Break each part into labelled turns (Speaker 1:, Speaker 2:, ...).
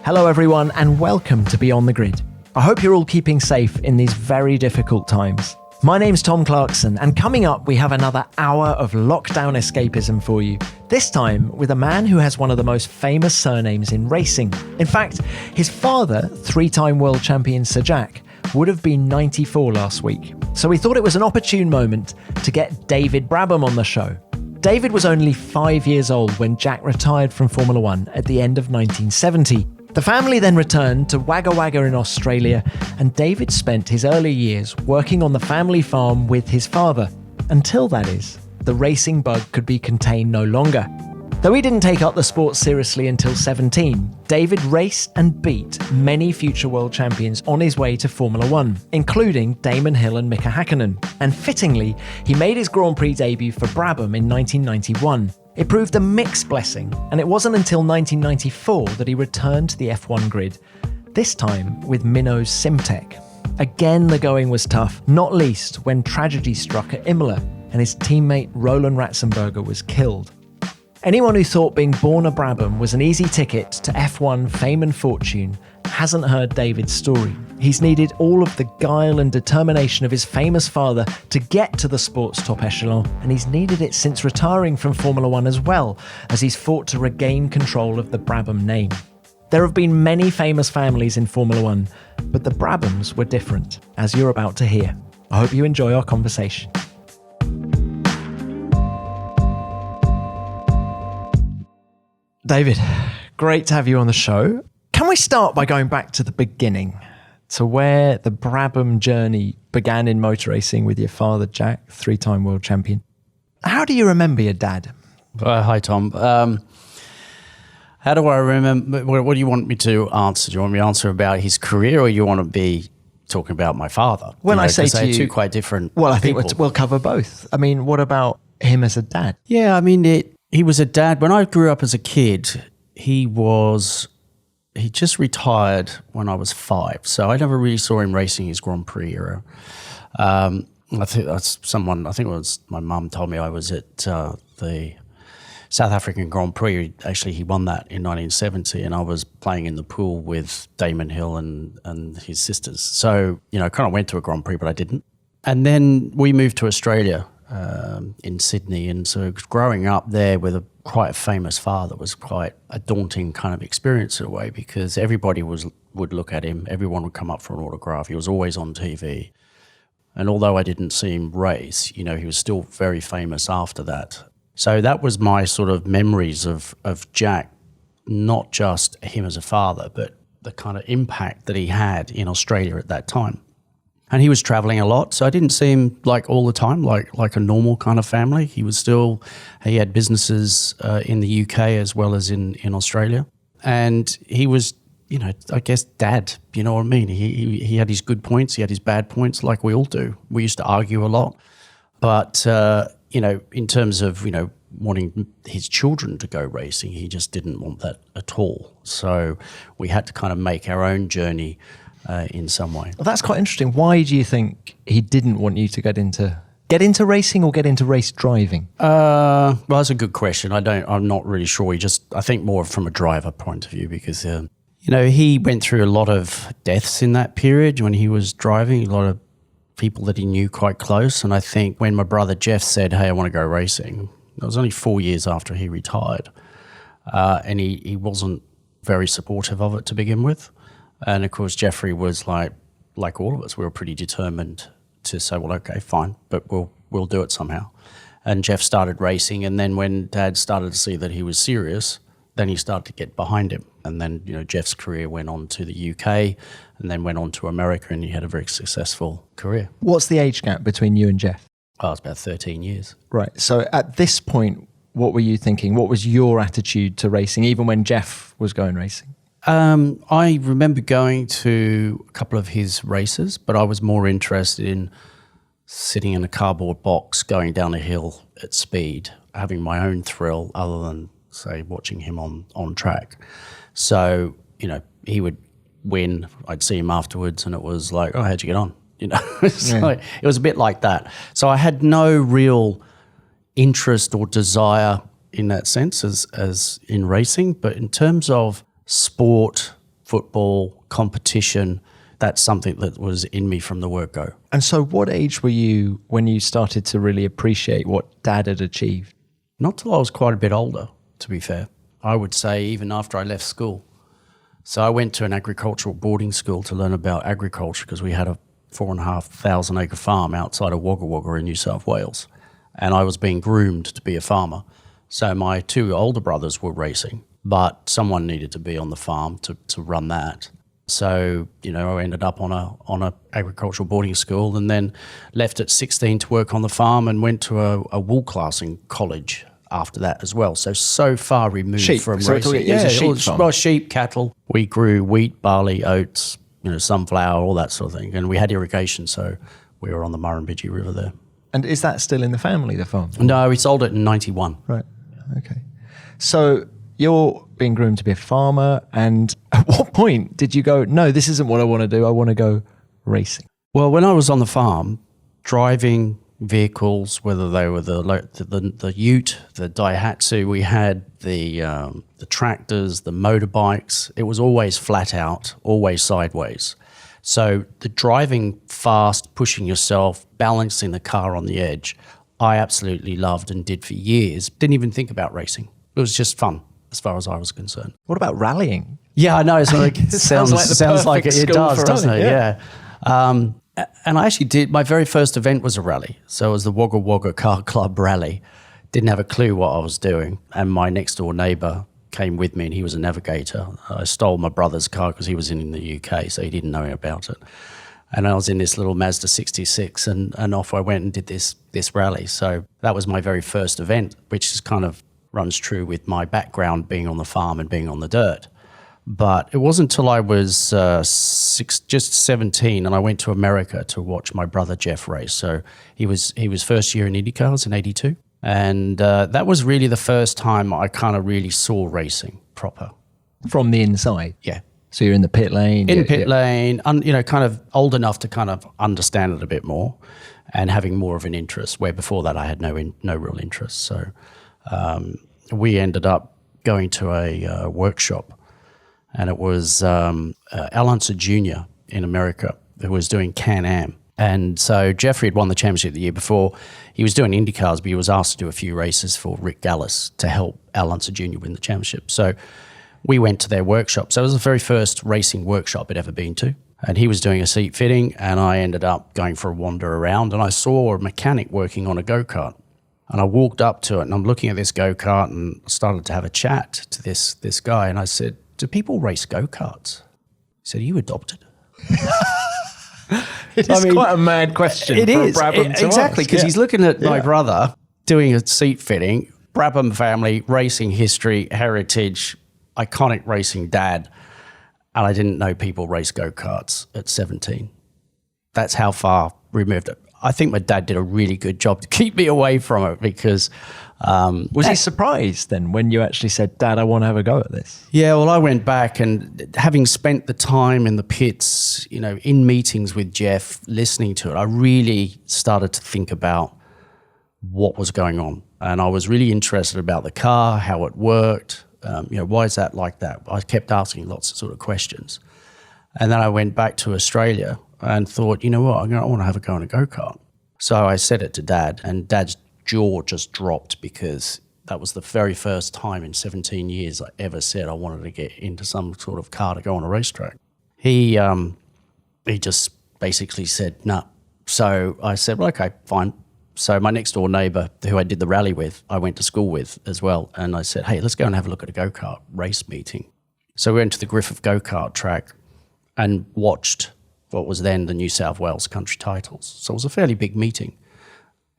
Speaker 1: Hello everyone and welcome to Beyond the Grid. I hope you're all keeping safe in these very difficult times. My name's Tom Clarkson and coming up we have another hour of lockdown escapism for you. This time with a man who has one of the most famous surnames in racing. In fact, his father, three-time world champion Sir Jack, would have been 94 last week. So we thought it was an opportune moment to get David Brabham on the show. David was only 5 years old when Jack retired from Formula One at the end of 1970. The family then returned to Wagga Wagga in Australia, and David spent his early years working on the family farm with his father. Until, that is, the racing bug could be contained no longer. Though he didn't take up the sport seriously until 17, David raced and beat many future world champions on his way to Formula One, including Damon Hill and Mika Hakkinen. And fittingly, he made his Grand Prix debut for Brabham in 1991. It proved a mixed blessing, and it wasn't until 1994 that he returned to the F1 grid, this time with Minno's Simtek. Again, the going was tough, not least when tragedy struck at Imola and his teammate Roland Ratzenberger was killed. Anyone who thought being born a Brabham was an easy ticket to F1 fame and fortune hasn't heard David's story. He's needed all of the guile and determination of his famous father to get to the sport's top echelon, and he's needed it since retiring from Formula One as well, as he's fought to regain control of the Brabham name. There have been many famous families in Formula One, but the Brabhams were different, as you're about to hear. I hope you enjoy our conversation. David, great to have you on the show. Can we start by going back to the beginning, to where the Brabham journey began in motor racing with your father, Jack, three-time world champion? How do you remember your dad?
Speaker 2: Hi, Tom. How do I remember? What do you want me to answer? Do you want me to answer about his career, or you want to be talking about my father?
Speaker 1: When I say to you,
Speaker 2: two quite different.
Speaker 1: Well, I think we'll cover both. I mean, what about him as a dad?
Speaker 2: Yeah, I mean, he was a dad. When I grew up as a kid, he just retired when I was 5. So I never really saw him racing his Grand Prix era. I think it was my mum told me I was at the South African Grand Prix. Actually, he won that in 1970, and I was playing in the pool with Damon Hill and his sisters. So, kind of went to a Grand Prix, but I didn't. And then we moved to Australia in Sydney, and so growing up there with quite a famous father was quite a daunting kind of experience in a way, because everybody would look at him, everyone would come up for an autograph. He was always on TV, and although I didn't see him race, he was still very famous after that. So that was my sort of memories of Jack, not just him as a father, but the kind of impact that he had in Australia at that time. And he was traveling a lot, so I didn't see him all the time, like a normal kind of family. He had businesses in the UK as well as in Australia. And he was, I guess, dad, you know what I mean? He had his good points, he had his bad points, like we all do. We used to argue a lot. But, in terms of, wanting his children to go racing, he just didn't want that at all. So we had to kind of make our own journey in some way.
Speaker 1: Well, that's quite interesting. Why do you think he didn't want you to get into racing or get into race driving?
Speaker 2: Well, that's a good question. I'm not really sure. I think more from a driver point of view, because he went through a lot of deaths in that period when he was driving. A lot of people that he knew quite close. And I think when my brother Jeff said, "Hey, I want to go racing," it was only 4 years after he retired, and he wasn't very supportive of it to begin with. And of course, Jeffrey was like all of us, we were pretty determined to say, well, okay, fine, but we'll do it somehow. And Jeff started racing, and then when Dad started to see that he was serious, then he started to get behind him. And then, Jeff's career went on to the UK and then went on to America, and he had a very successful career.
Speaker 1: What's the age gap between you and Jeff?
Speaker 2: Oh, it's about 13 years.
Speaker 1: Right. So at this point, what were you thinking? What was your attitude to racing, even when Jeff was going racing?
Speaker 2: I remember going to a couple of his races, but I was more interested in sitting in a cardboard box, going down a hill at speed, having my own thrill other than, say, watching him on track. So, he would win. I'd see him afterwards and it was like, oh, how'd you get on? It was a bit like that. So I had no real interest or desire in that sense as in racing, but in terms of sport football, competition. That's something that was in me from the word go.
Speaker 1: And so what age were you when you started to really appreciate what Dad had achieved?
Speaker 2: Not till I was quite a bit older, to be fair. I would say even after I left school. So I went to an agricultural boarding school to learn about agriculture because we had a 4,500 acre farm outside of Wagga Wagga in New South Wales. And I was being groomed to be a farmer. So my two older brothers were racing, but someone needed to be on the farm to run that. So, I ended up on a agricultural boarding school and then left at 16 to work on the farm and went to a wool classing college after that as well. So far removed
Speaker 1: sheep.
Speaker 2: from
Speaker 1: So
Speaker 2: racing.
Speaker 1: it was a sheep farm.
Speaker 2: Well, sheep, cattle. We grew wheat, barley, oats, sunflower, all that sort of thing. And we had irrigation, so we were on the Murrumbidgee River there.
Speaker 1: And is that still in the family, the farm?
Speaker 2: No, we sold it in 91.
Speaker 1: Right. Okay. So you're being groomed to be a farmer, and at what point did you go, no, this isn't what I want to do, I want to go racing?
Speaker 2: Well, when I was on the farm, driving vehicles, whether they were the ute, the Daihatsu, we had the tractors, the motorbikes, it was always flat out, always sideways. So the driving fast, pushing yourself, balancing the car on the edge, I absolutely loved and did for years. Didn't even think about racing. It was just fun as far as I was concerned.
Speaker 1: What about rallying?
Speaker 2: Yeah, I know. It's like, it sounds like it does, doesn't it? Yeah. And I actually did, my very first event was a rally. So it was the Wagga Wagga Car Club rally. Didn't have a clue what I was doing. And my next door neighbour came with me and he was a navigator. I stole my brother's car because he was in the UK, so he didn't know about it. And I was in this little Mazda 66 and off I went and did this rally. So that was my very first event, which is kind of runs true with my background being on the farm and being on the dirt. But it wasn't until I was just 17 and I went to America to watch my brother Jeff race. So he was first year in IndyCars in 82. And that was really the first time I kind of really saw racing proper.
Speaker 1: From the inside?
Speaker 2: Yeah.
Speaker 1: So you're in the pit lane?
Speaker 2: Lane, kind of old enough to kind of understand it a bit more and having more of an interest, where before that I had no real interest. So we ended up going to a workshop, and it was Al Unser Jr. in America who was doing Can-Am. And so Jeffrey had won the championship the year before. He was doing IndyCars, but he was asked to do a few races for Rick Gallis to help Al Unser Jr. win the championship. So we went to their workshop. So it was the very first racing workshop I'd ever been to. And he was doing a seat fitting, and I ended up going for a wander around, and I saw a mechanic working on a go-kart. And I walked up to it, and I'm looking at this go-kart and started to have a chat to this guy. And I said, "Do people race go-karts?" He said, "Are you adopted?"
Speaker 1: It's quite a mad question.
Speaker 2: It
Speaker 1: for
Speaker 2: is.
Speaker 1: Brabham to
Speaker 2: Exactly,
Speaker 1: ask.
Speaker 2: because he's looking at my brother doing a seat fitting, Brabham family, racing history, heritage, iconic racing dad. And I didn't know people race go-karts at 17. That's how far removed it. I think my dad did a really good job to keep me away from it because...
Speaker 1: was he surprised then when you actually said, "Dad, I want to have a go at this"?
Speaker 2: Yeah, well, I went back and having spent the time in the pits, in meetings with Jeff, listening to it, I really started to think about what was going on. And I was really interested about the car, how it worked, why is that like that? I kept asking lots of sort of questions. And then I went back to Australia and thought, you know what, I want to have a go in a go-kart. So I said it to Dad, and Dad's jaw just dropped because that was the very first time in 17 years I ever said I wanted to get into some sort of car to go on a racetrack. He just basically said, no. So I said, well, okay, fine. So my next door neighbour, who I did the rally with, I went to school with as well. And I said, hey, let's go and have a look at a go-kart race meeting. So we went to the Griffith go-kart track and watched what was then the New South Wales country titles. So it was a fairly big meeting.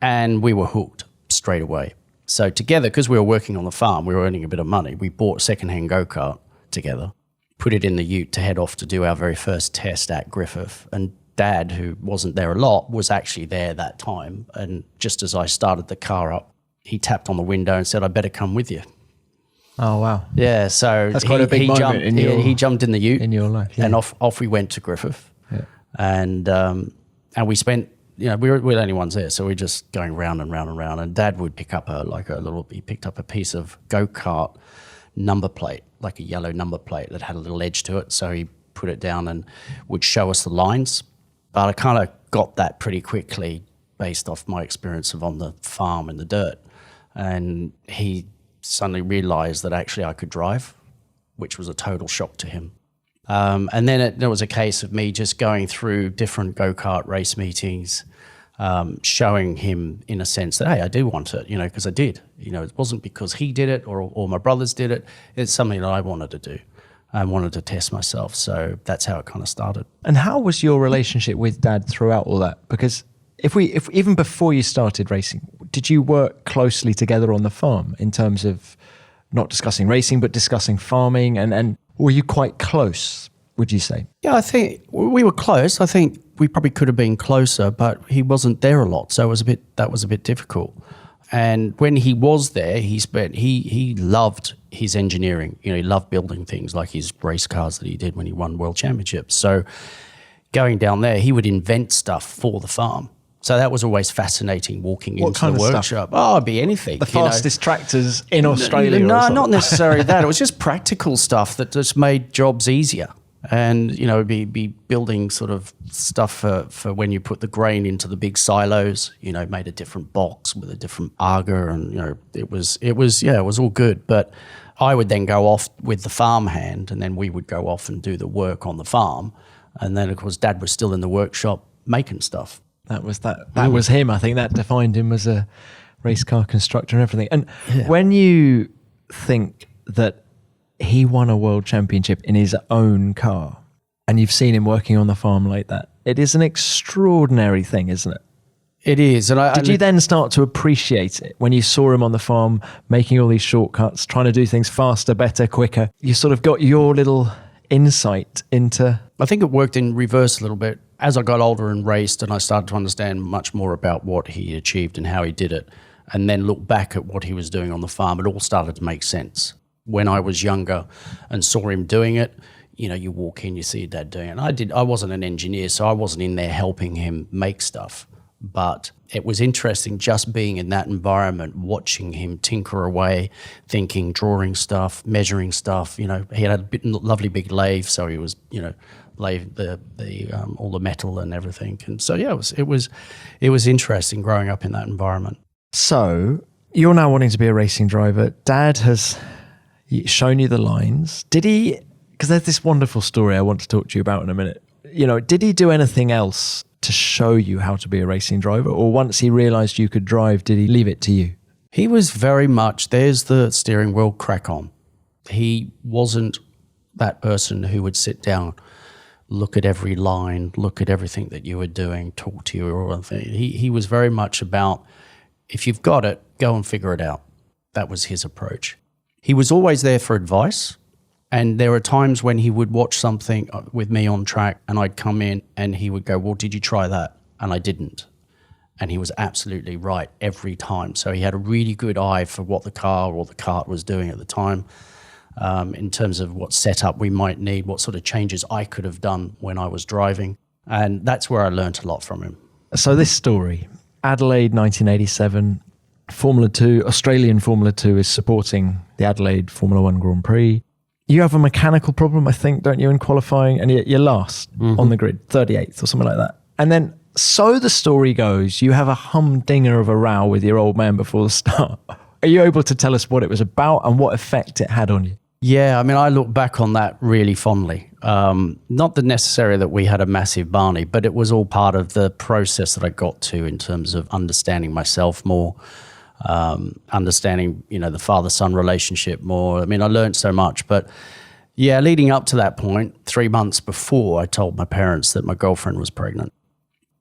Speaker 2: And we were hooked straight away. So together, because we were working on the farm, we were earning a bit of money, we bought a second-hand go-kart together, put it in the ute to head off to do our very first test at Griffith. And Dad, who wasn't there a lot, was actually there that time. And just as I started the car up, he tapped on the window and said, I better come with you.
Speaker 1: Oh, wow.
Speaker 2: Yeah, so
Speaker 1: that's quite a big moment
Speaker 2: he jumped in the ute.
Speaker 1: In your life. Yeah.
Speaker 2: And off we went to Griffith. Yeah. And we spent, we were the only ones there, so we were just going round and round and round. And Dad would pick up he picked up a piece of go-kart number plate, like a yellow number plate that had a little edge to it. So he put it down and would show us the lines. But I kind of got that pretty quickly based off my experience of on the farm in the dirt. And he suddenly realized that actually I could drive, which was a total shock to him. And then it was a case of me just going through different go-kart race meetings, showing him in a sense that, hey, I do want it, because I did. It wasn't because he did it or my brothers did it. It's something that I wanted to do. I wanted to test myself. So that's how it kind of started.
Speaker 1: And how was your relationship with Dad throughout all that? Because if even before you started racing, did you work closely together on the farm in terms of not discussing racing, but discussing farming? And were you quite close, would you say?
Speaker 2: Yeah, I think we were close. I think we probably could have been closer, but he wasn't there a lot. So that was a bit difficult. And when he was there, he loved his engineering. He loved building things like his race cars that he did when he won world championships. So going down there, he would invent stuff for the farm. So that was always fascinating, walking into the workshop. Stuff? Oh, it'd be anything.
Speaker 1: The fastest tractors in Australia?
Speaker 2: No, not necessarily that. It was just practical stuff that just made jobs easier. And, be building sort of stuff for when you put the grain into the big silos, made a different box with a different auger. And, it was all good. But I would then go off with the farmhand, and then we would go off and do the work on the farm. And then, of course, Dad was still in the workshop making stuff.
Speaker 1: That was him. I think that defined him as a race car constructor and everything. And when you think that he won a world championship in his own car and you've seen him working on the farm like that, it is an extraordinary thing, isn't it?
Speaker 2: It is. And
Speaker 1: Did you then start to appreciate it when you saw him on the farm making all these shortcuts, trying to do things faster, better, quicker? You sort of got your little insight into...
Speaker 2: I think it worked in reverse a little bit. As I got older and raced and I started to understand much more about what he achieved and how he did it, and then look back at what he was doing on the farm, it all started to make sense. When I was younger and saw him doing it, you walk in, you see your dad doing it. I wasn't an engineer, so I wasn't in there helping him make stuff. But it was interesting just being in that environment, watching him tinker away, thinking, drawing stuff, measuring stuff. He had a lovely big lathe, so he was, lathe all the metal and everything. And so it was interesting growing up in that environment.
Speaker 1: So you're now wanting to be a racing driver. Dad has shown you the lines. Did he? Because there's this wonderful story I want to talk to you about in a minute. Did he do anything else to show you how to be a racing driver? Or once he realized you could drive, did he leave it to you?
Speaker 2: He was very much, there's the steering wheel, crack on. He wasn't that person who would sit down, look at every line, look at everything that you were doing, talk to you or anything. He was very much about, if you've got it, go and figure it out. That was his approach. He was always there for advice. And there were times when he would watch something with me on track and I'd come in and he would go, well, did you try that? And I didn't. And he was absolutely right every time. So he had a really good eye for what the car or the cart was doing at the time, in terms of what setup we might need, what sort of changes I could have done when I was driving. And that's where I learned a lot from him.
Speaker 1: So this story, Adelaide 1987, Formula 2, Australian Formula 2 is supporting the Adelaide Formula 1 Grand Prix. You have a mechanical problem, I think, don't you, in qualifying? And you're last on the grid, 38th or something like that. And then, so the story goes, you have a humdinger of a row with your old man before the start. Are you able to tell us what it was about and what effect it had on you?
Speaker 2: Yeah, I look back on that really fondly. Not the necessary that we had a massive Barney, but it was all part of the process that I got to in terms of understanding myself more, understanding, the father-son relationship more. I learned so much, but yeah, leading up to that point, 3 months before, I told my parents that my girlfriend was pregnant.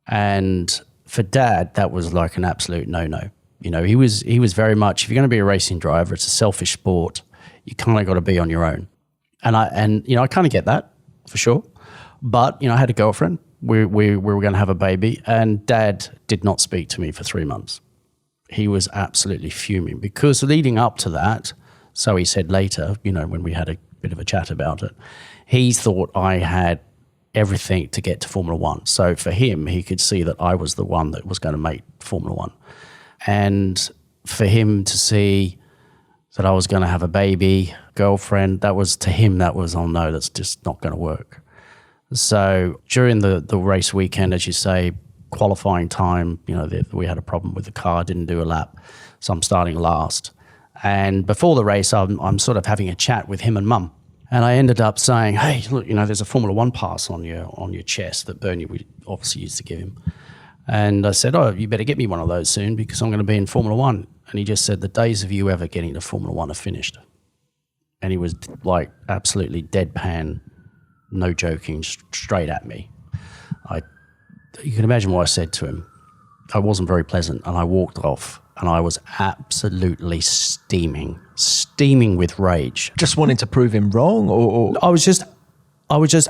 Speaker 2: And for Dad, that was like an absolute no-no. He was very much, if you're going to be a racing driver, it's a selfish sport. You kind of got to be on your own. And I kind of get that for sure. But, I had a girlfriend. We were going to have a baby, and Dad did not speak to me for 3 months. He was absolutely fuming because leading up to that, so he said later, when we had a bit of a chat about it, he thought I had everything to get to Formula One. So for him, he could see that I was the one that was going to make Formula One. And for him to see that I was going to have a baby, girlfriend. That was, to him, that was, oh no, that's just not going to work. So during the race weekend, as you say, qualifying time, we had a problem with the car, didn't do a lap. So I'm starting last. And before the race, I'm sort of having a chat with him and Mum. And I ended up saying, hey, look, there's a Formula One pass on your chest that Bernie we obviously used to give him. And I said, oh, you better get me one of those soon because I'm going to be in Formula One. And he just said, the days of you ever getting to Formula One are finished. And he was like absolutely deadpan, no joking, straight at me. You can imagine what I said to him. I wasn't very pleasant, and I walked off, and I was absolutely steaming with rage.
Speaker 1: Just wanting to prove him wrong, or
Speaker 2: I was just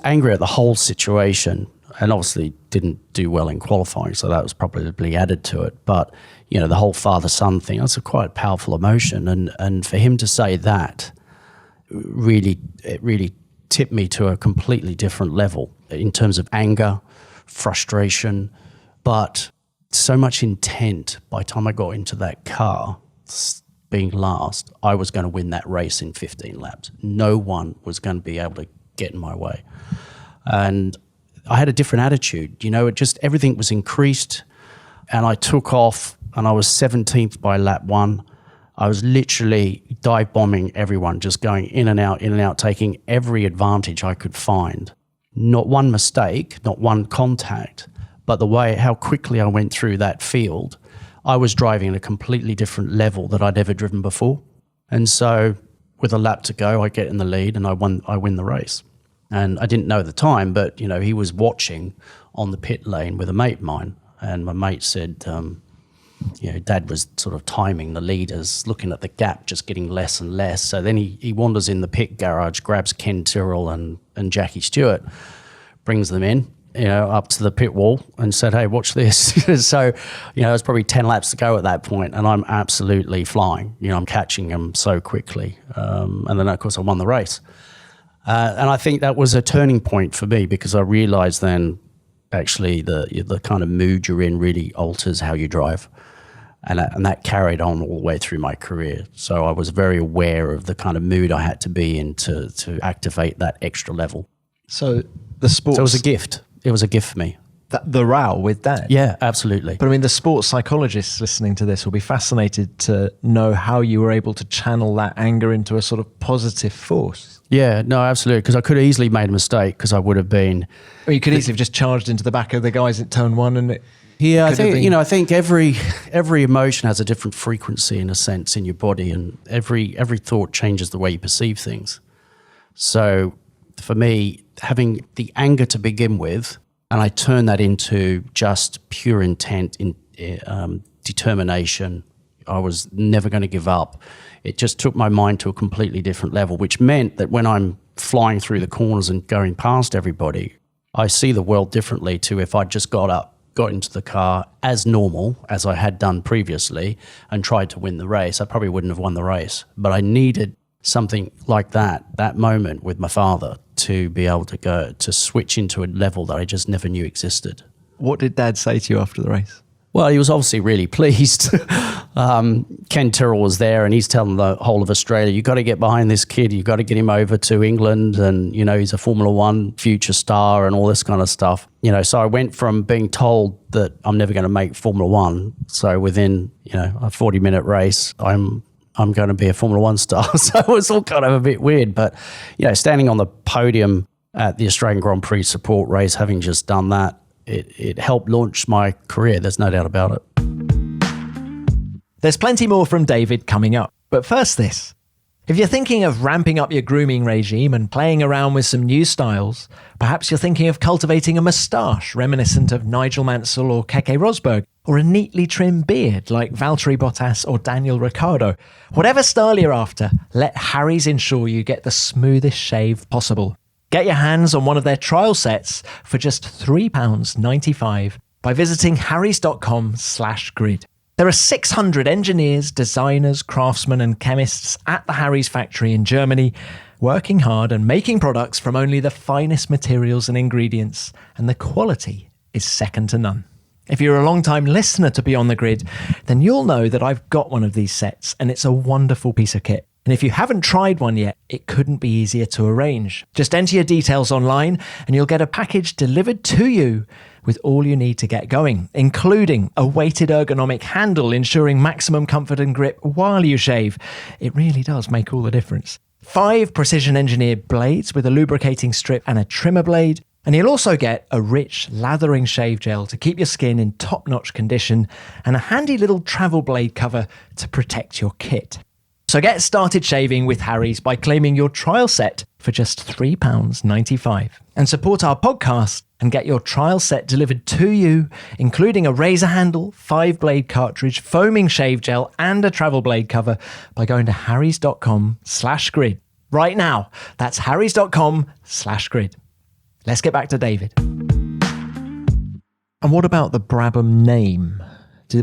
Speaker 2: angry at the whole situation, and obviously didn't do well in qualifying, so that was probably added to it. But the whole father-son thing, that's a quite powerful emotion, and for him to say that it really tipped me to a completely different level in terms of anger, frustration, but so much intent. By the time I got into that car, being last, I was going to win that race in 15 laps. No one was going to be able to get in my way. And I had a different attitude. Everything was increased, and I took off, and I was 17th by lap 1. I was literally dive bombing everyone, just going in and out, taking every advantage I could find. Not one mistake, not one contact, but how quickly I went through that field, I was driving at a completely different level that I'd ever driven before. And so with a lap to go, I get in the lead and I win the race. And I didn't know at the time, but he was watching on the pit lane with a mate of mine. And my mate said, Dad was sort of timing the leaders, looking at the gap just getting less and less. So then he wanders in the pit garage, grabs Ken Tyrrell and Jackie Stewart, brings them in, up to the pit wall and said, hey, watch this. So, it was probably 10 laps to go at that point, and I'm absolutely flying. I'm catching them so quickly. And then, of course, I won the race. And I think that was a turning point for me because I realized then actually the kind of mood you're in really alters how you drive. And that carried on all the way through my career. So I was very aware of the kind of mood I had to be in to activate that extra level.
Speaker 1: So the sports...
Speaker 2: So it was a gift. It was a gift for me.
Speaker 1: The row with Dad?
Speaker 2: Yeah, absolutely.
Speaker 1: But the sports psychologists listening to this will be fascinated to know how you were able to channel that anger into a sort of positive force.
Speaker 2: Yeah, no, absolutely. Because I could have easily made a mistake because I would have been...
Speaker 1: You could easily have just charged into the back of the guys at turn 1 and...
Speaker 2: I think every emotion has a different frequency in a sense in your body, and every thought changes the way you perceive things. So for me, having the anger to begin with, and I turn that into just pure intent, determination. I was never going to give up. It just took my mind to a completely different level, which meant that when I'm flying through the corners and going past everybody, I see the world differently to if I just got into the car as normal as I had done previously and tried to win the race. I probably wouldn't have won the race, but I needed something like that moment with my father to be able to switch into a level that I just never knew existed.
Speaker 1: What did Dad say to you after the race?
Speaker 2: Well, he was obviously really pleased. Ken Tyrrell was there, and he's telling the whole of Australia, you've got to get behind this kid. You've got to get him over to England, and, he's a Formula One future star and all this kind of stuff. So I went from being told that I'm never going to make Formula One. So within, a 40-minute race, I'm going to be a Formula One star. So it was all kind of a bit weird. But, standing on the podium at the Australian Grand Prix support race, having just done that, it helped launch my career. There's no doubt about it.
Speaker 1: There's plenty more from David coming up. But first this. If you're thinking of ramping up your grooming regime and playing around with some new styles, perhaps you're thinking of cultivating a moustache reminiscent of Nigel Mansell or Keke Rosberg, or a neatly trimmed beard like Valtteri Bottas or Daniel Ricciardo. Whatever style you're after, let Harry's ensure you get the smoothest shave possible. Get your hands on one of their trial sets for just £3.95 by visiting harrys.com/grid. There are 600 engineers, designers, craftsmen and chemists at the Harry's factory in Germany, working hard and making products from only the finest materials and ingredients, and the quality is second to none. If you're a long-time listener to Beyond the Grid, then you'll know that I've got one of these sets, and it's a wonderful piece of kit. And if you haven't tried one yet, it couldn't be easier to arrange. Just enter your details online and you'll get a package delivered to you with all you need to get going, including a weighted ergonomic handle ensuring maximum comfort and grip while you shave. It really does make all the difference. 5 precision engineered blades with a lubricating strip and a trimmer blade. And you'll also get a rich lathering shave gel to keep your skin in top-notch condition and a handy little travel blade cover to protect your kit. So get started shaving with Harry's by claiming your trial set for just £3.95 and support our podcast and get your trial set delivered to you, including a razor handle, 5-blade cartridge, foaming shave gel and a travel blade cover by going to harrys.com/grid. Right now, that's harrys.com/grid. Let's get back to David. And what about the Brabham name?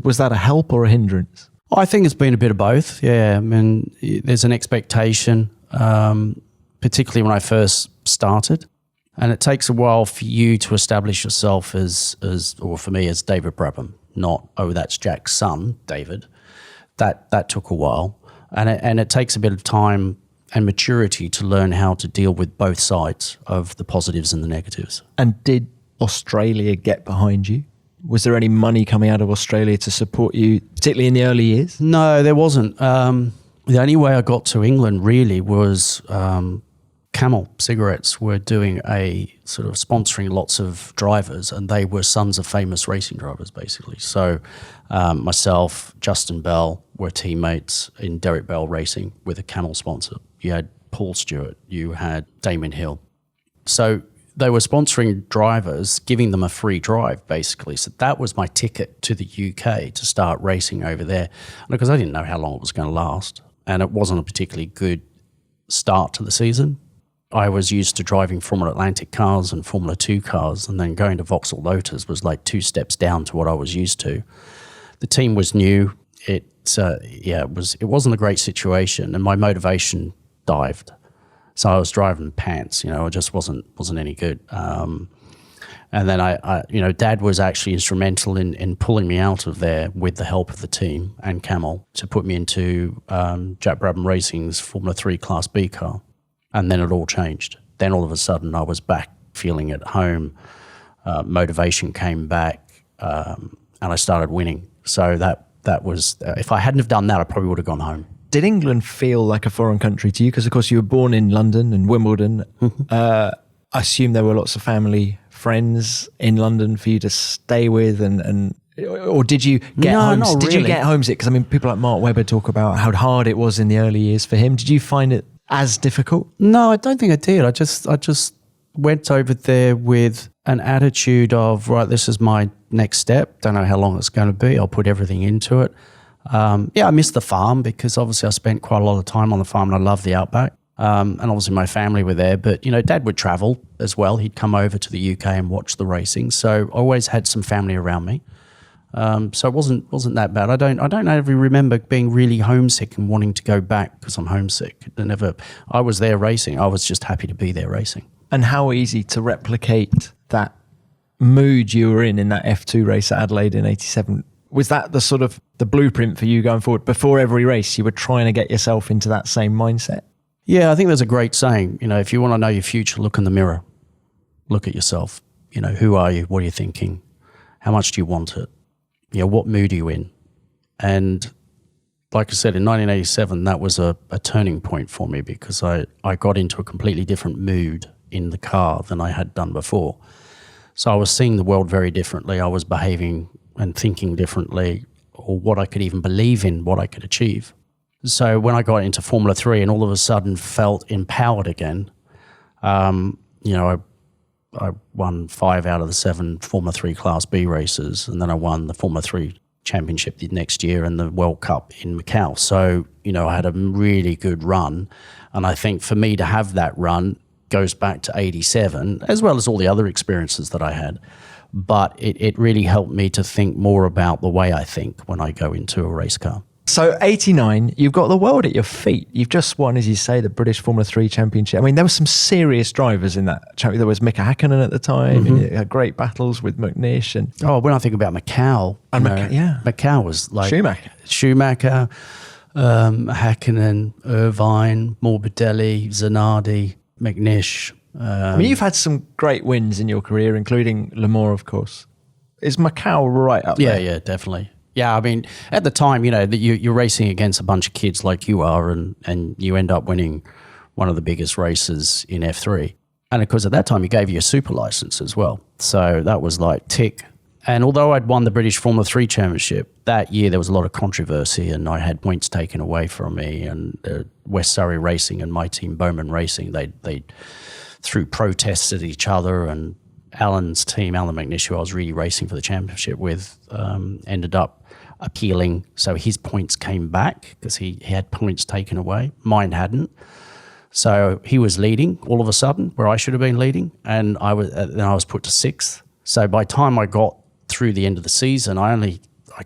Speaker 1: Was that a help or a hindrance?
Speaker 2: I think it's been a bit of both. Yeah, I mean, there's an expectation, particularly when I first started, and it takes a while for you to establish yourself as or for me as David Brabham, not that's Jack's son, David. That took a while, and it takes a bit of time and maturity to learn how to deal with both sides of the positives and the negatives. And
Speaker 1: did Australia get behind you? Was there any money coming out of Australia to support you, particularly in the early years?
Speaker 2: No, there wasn't. The only way I got to England really was Camel cigarettes were doing a sort of sponsoring lots of drivers, and they were sons of famous racing drivers, basically. So myself, Justin Bell were teammates in Derek Bell Racing with a Camel sponsor. You had Paul Stewart, you had Damon Hill. So they were sponsoring drivers, giving them a free drive, basically. So that was my ticket to the UK to start racing over there. Because I didn't know how long it was going to last. And it wasn't a particularly good start to the season. I was used to driving Formula Atlantic cars and Formula 2 cars, and then going to Vauxhall Lotus was like 2 steps down to what I was used to. The team was new. It wasn't a great situation, and my motivation dived. So I was driving pants, I just wasn't any good. And then Dad was actually instrumental in pulling me out of there with the help of the team and Camel to put me into Jack Brabham Racing's Formula 3 Class B car. And then it all changed. Then all of a sudden I was back feeling at home. Motivation came back, and I started winning. So that was, if I hadn't have done that, I probably would have gone home.
Speaker 1: Did England feel like a foreign country to you? Because, of course, you were born in London and Wimbledon. I assume there were lots of family, friends in London for you to stay with, or did you get homesick? Did you get homesick? Because, I mean, people like Mark Webber talk about how hard it was in the early years for him. Did you find it as difficult?
Speaker 2: No, I don't think I did. I just went over there with an attitude of, right, this is my next step. Don't know how long it's going to be. I'll put everything into it. I missed the farm because obviously I spent quite a lot of time on the farm and I love the outback. And obviously my family were there, but Dad would travel as well. He'd come over to the UK and watch the racing. So I always had some family around me. So it wasn't that bad. I don't ever remember being really homesick and wanting to go back because I'm homesick. I was there racing. I was just happy to be there racing.
Speaker 1: And how easy to replicate that mood you were in that F2 race at Adelaide in 87? Was that the sort of the blueprint for you going forward? Before every race, you were trying to get yourself into that same mindset?
Speaker 2: Yeah, I think there's a great saying, if you want to know your future, look in the mirror. Look at yourself. Who are you? What are you thinking? How much do you want it? What mood are you in? And like I said, in 1987, that was a turning point for me because I got into a completely different mood in the car than I had done before. So I was seeing the world very differently. I was behaving and thinking differently, or what I could even believe in, what I could achieve. So when I got into Formula 3 and all of a sudden felt empowered again, I won 5 out of the 7 Formula 3 Class B races, and then I won the Formula 3 Championship the next year and the World Cup in Macau. So, I had a really good run, and I think for me to have that run goes back to 87, as well as all the other experiences that I had. But it really helped me to think more about the way I think when I go into a race car.
Speaker 1: So 89, you've got the world at your feet. You've just won, as you say, the British Formula 3 Championship. I mean, there were some serious drivers in that championship. There was Mika Hakkinen at the time, and you had great battles with McNish.
Speaker 2: When I think about Macau, Macau was like
Speaker 1: Schumacher.
Speaker 2: Hakkinen, Irvine, Morbidelli, Zanardi, McNish.
Speaker 1: I mean, you've had some great wins in your career, including Le Mans, of course. Is Macau right up there?
Speaker 2: Yeah, definitely. Yeah, I mean, at the time, that you're racing against a bunch of kids like you are, and you end up winning one of the biggest races in F3. And of course, at that time, you gave you a super license as well. So that was like tick. And although I'd won the British Formula 3 Championship, that year there was a lot of controversy and I had points taken away from me. And West Surrey Racing and my team, Bowman Racing, they threw protests at each other. And Alan's team, Alan McNish, who I was really racing for the championship with, ended up appealing. So his points came back because he had points taken away. Mine hadn't. So he was leading all of a sudden where I should have been leading. And I was put to 6th. So by the time I got through the end of the season, I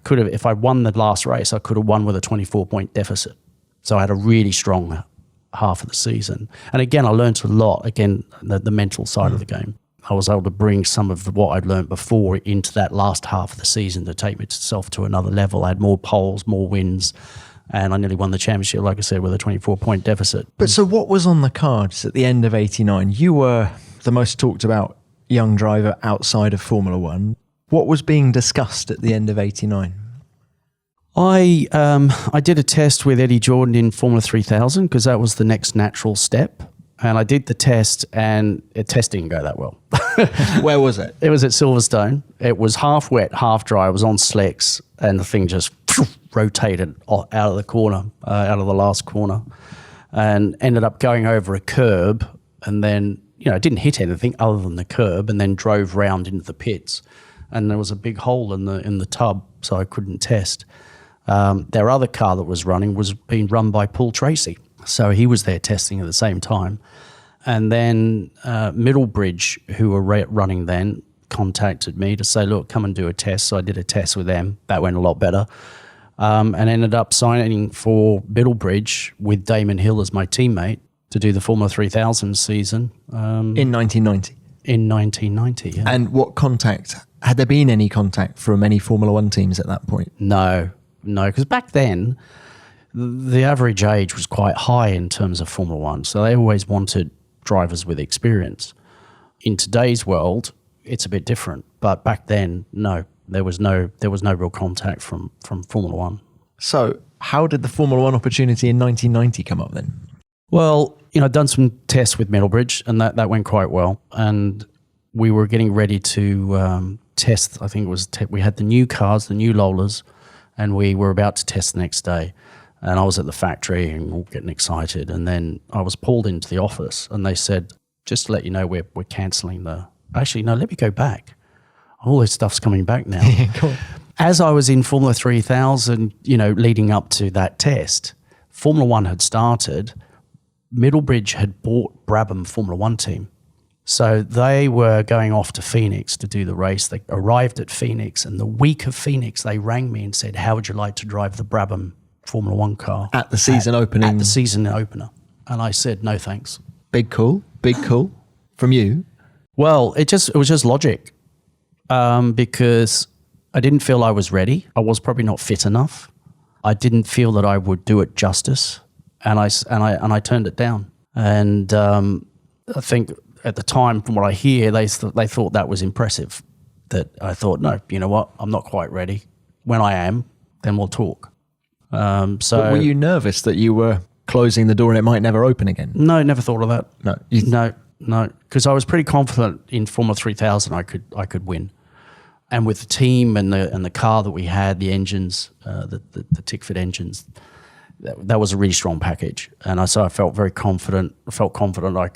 Speaker 2: could have, if I won the last race, I could have won with a 24-point deficit. So I had a really strong half of the season. And again, I learned a lot, again, the mental side of the game. I was able to bring some of what I'd learned before into that last half of the season to take myself to another level. I had more poles, more wins, and I nearly won the championship, like I said, with a 24-point deficit.
Speaker 1: But so what was on the cards at the end of 89? You were the most talked about young driver outside of Formula One. What was being discussed at the end of 89?
Speaker 2: I did a test with Eddie Jordan in Formula 3000 because that was the next natural step. And I did the test and the test didn't go that well.
Speaker 1: Where was it?
Speaker 2: It was at Silverstone. It was half wet, half dry. I was on slicks and the thing just rotated out of the corner, out of the last corner, and ended up going over a curb and then, it didn't hit anything other than the curb and then drove round into the pits. And there was a big hole in the tub, so I couldn't test. Their other car that was running was being run by Paul Tracy. So he was there testing at the same time. And then Middlebridge, who were running then, contacted me to say, look, come and do a test. So I did a test with them. That went a lot better. And ended up signing for Middlebridge with Damon Hill as my teammate to do the Formula 3000 season.
Speaker 1: In 1990? In
Speaker 2: 1990, yeah.
Speaker 1: And what contact? Had there been any contact from any Formula One teams at that point?
Speaker 2: No, because back then, the average age was quite high in terms of Formula One, so they always wanted drivers with experience. In today's world, it's a bit different, but back then, no, there was no real contact from Formula One.
Speaker 1: So, how did the Formula One opportunity in 1990 come up then?
Speaker 2: Well, I'd done some tests with Middlebridge, and that went quite well. And we were getting ready to test. I think it was we had the new cars, the new Lolas, and we were about to test the next day. And I was at the factory and all getting excited. And then I was pulled into the office and they said, just to let you know, we're cancelling actually, no, let me go back. All this stuff's coming back now.
Speaker 1: Cool.
Speaker 2: As I was in Formula 3000, leading up to that test, Formula One had started. Middlebridge had bought Brabham Formula One team. So they were going off to Phoenix to do the race. They arrived at Phoenix, and the week of Phoenix, they rang me and said, how would you like to drive the Brabham Formula One car?
Speaker 1: At the season opening?
Speaker 2: At the season opener. And I said, no thanks.
Speaker 1: Big call from you?
Speaker 2: Well, it was just logic because I didn't feel I was ready. I was probably not fit enough. I didn't feel that I would do it justice, and I turned it down. And I think at the time, from what I hear, they thought that was impressive. That I thought, no, you know what, I'm not quite ready. When I am, then we'll talk.
Speaker 1: But were you nervous that you were closing the door and it might never open again?
Speaker 2: No, never thought of that.
Speaker 1: No.
Speaker 2: No, because I was pretty confident in Formula 3000 I could win, and with the team and the car that we had, the engines, the Tickford engines, that was a really strong package, and so I felt very confident. I felt confident I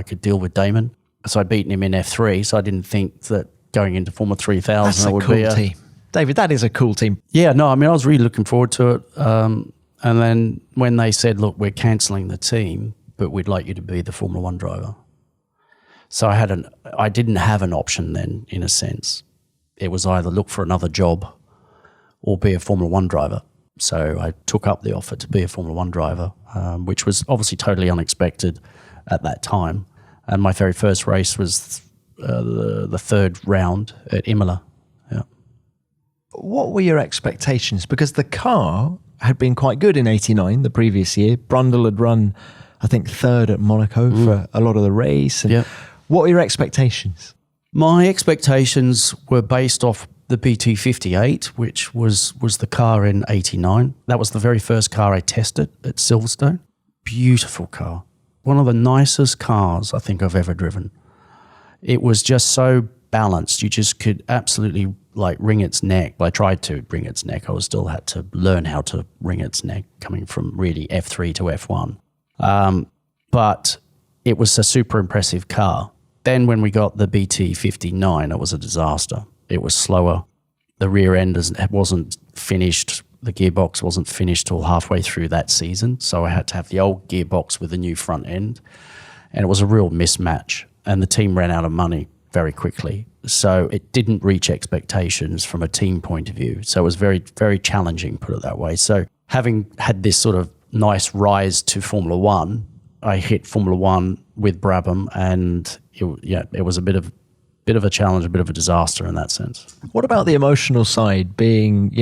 Speaker 2: could deal with Damon. So I'd beaten him in F3, so I didn't think that going into Formula 3000
Speaker 1: That's a
Speaker 2: would
Speaker 1: cool
Speaker 2: be a
Speaker 1: team. David, that is a cool team.
Speaker 2: Yeah, no, I mean I was really looking forward to it. And then when they said, look, we're cancelling the team, but we'd like you to be the Formula One driver. So I didn't have an option then, in a sense. It was either look for another job or be a Formula One driver. So I took up the offer to be a Formula One driver, which was obviously totally unexpected at that time. And my very first race was the third round at Imola. Yeah.
Speaker 1: What were your expectations? Because the car had been quite good in 89, the previous year. Brundle had run, I think, third at Monaco for a lot of the race. And what were your expectations?
Speaker 2: My expectations were based off the BT58, which was the car in 89. That was the very first car I tested at Silverstone. Beautiful car. One of the nicest cars I think I've ever driven. It was just so balanced. You just could absolutely like wring its neck. I tried to wring its neck. I still had to learn how to wring its neck coming from really F3 to F1. But it was a super impressive car. Then when we got the BT59, it was a disaster. It was slower. The rear end wasn't finished. The gearbox wasn't finished till halfway through that season. So I had to have the old gearbox with the new front end. And it was a real mismatch. And the team ran out of money very quickly. So it didn't reach expectations from a team point of view. So it was very, very challenging, put it that way. So having had this sort of nice rise to Formula One, I hit Formula One with Brabham, and it was a bit of a challenge, a bit of a disaster in that sense.
Speaker 1: What about the emotional side, being,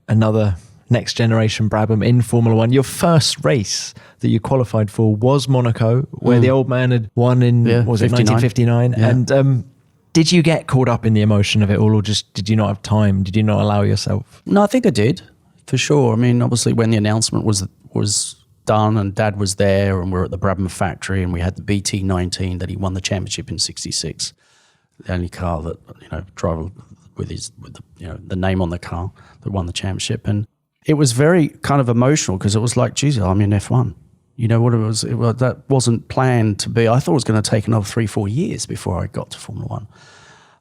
Speaker 1: another next generation Brabham in Formula One? Your first race that you qualified for was Monaco, where the old man had won in, was it 1959? Yeah. And did you get caught up in the emotion of it all, or just did you not have time? Did you not allow yourself?
Speaker 2: No, I think I did, for sure. I mean, obviously when the announcement was done and Dad was there and we're at the Brabham factory and we had the BT19 that he won the championship in 66, the only car that, driver with the name on the car that won the championship. And it was very kind of emotional because it was like, geez, I'm in F1. You know what it was? That wasn't planned to be. I thought it was going to take another 3-4 years before I got to Formula One.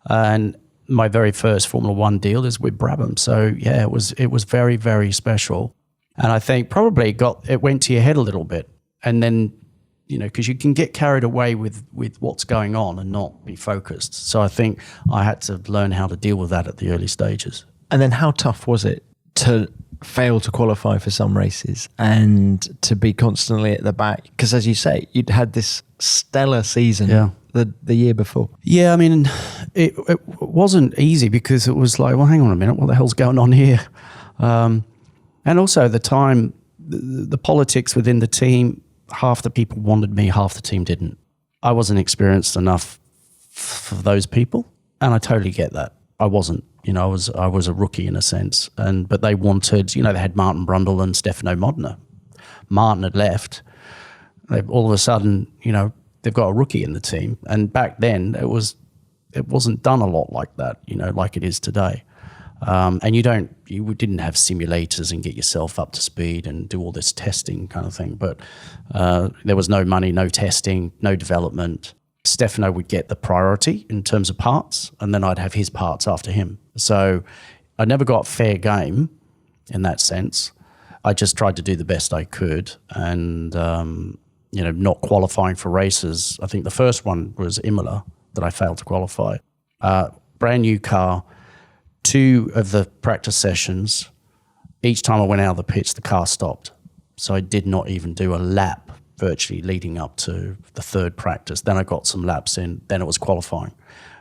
Speaker 2: And my very first Formula One deal is with Brabham. So yeah, it was very, very special. And I think probably it went to your head a little bit. And then, because you can get carried away with what's going on and not be focused. So I think I had to learn how to deal with that at the early stages.
Speaker 1: And then how tough was it to fail to qualify for some races and to be constantly at the back? Because as you say, you'd had this stellar season the year before.
Speaker 2: Yeah, I mean, it wasn't easy because it was like, well, hang on a minute, what the hell's going on here? And also the time, the politics within the team, half the people wanted me, half the team didn't. I wasn't experienced enough for those people, and I totally get that. I wasn't. I was a rookie in a sense, but they wanted. They had Martin Brundle and Stefano Modena. Martin had left. All of a sudden, they've got a rookie in the team, and back then it wasn't done a lot like that. Like it is today. And you didn't have simulators and get yourself up to speed and do all this testing kind of thing. But there was no money, no testing, no development. Stefano would get the priority in terms of parts, and then I'd have his parts after him. So I never got fair game in that sense. I just tried to do the best I could, and not qualifying for races. I think the first one was Imola that I failed to qualify. Brand new car. 2 of the practice sessions, each time I went out of the pits, the car stopped. So I did not even do a lap virtually leading up to the third practice. Then I got some laps in, then it was qualifying.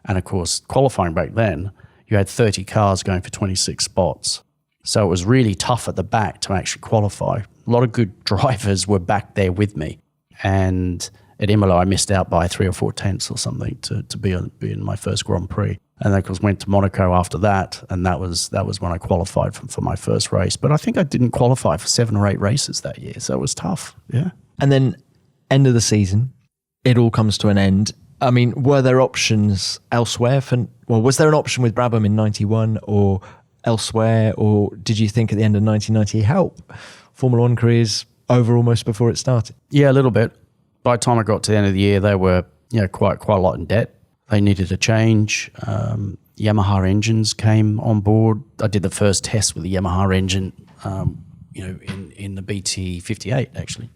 Speaker 2: And of course, qualifying back then, you had 30 cars going for 26 spots. So it was really tough at the back to actually qualify. A lot of good drivers were back there with me. And at Imola, I missed out by 3 or 4 tenths or something to be in my first Grand Prix. And then, of course, went to Monaco after that, and that was when I qualified for my first race. But I think I didn't qualify for 7 or 8 races that year, so it was tough, yeah.
Speaker 1: And then, end of the season, it all comes to an end. I mean, were there options elsewhere? Was there an option with Brabham in 91 or elsewhere, or did you think at the end of 1990, help, Formula One career's over almost before it started?
Speaker 2: Yeah, a little bit. By the time I got to the end of the year, they were quite a lot in debt. They needed a change. Yamaha engines came on board. I did the first test with the Yamaha engine, in the BT58 actually.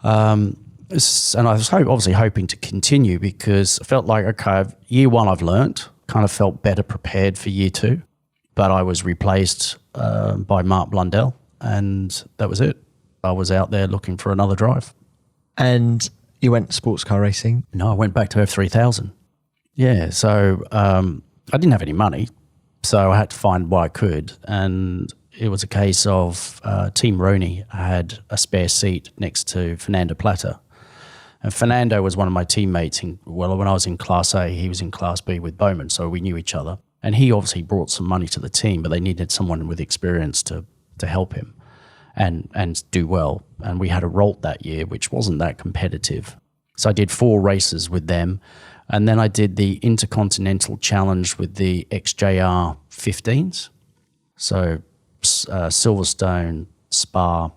Speaker 2: And I was obviously hoping to continue because I felt like, okay, year 1 I've learnt, kind of felt better prepared for year 2, but I was replaced by Mark Blundell, and that was it. I was out there looking for another drive.
Speaker 1: And you went sports car racing?
Speaker 2: No, I went back to F3000. Yeah, so I didn't have any money, so I had to find what I could. And it was a case of Team Roney had a spare seat next to Fernando Plata. And Fernando was one of my teammates. When I was in Class A, he was in Class B with Bowman, so we knew each other. And he obviously brought some money to the team, but they needed someone with experience to help him and do well. And we had a Rolt that year, which wasn't that competitive. So I did 4 races with them. And then I did the Intercontinental Challenge with the XJR 15s. So Silverstone, Spa,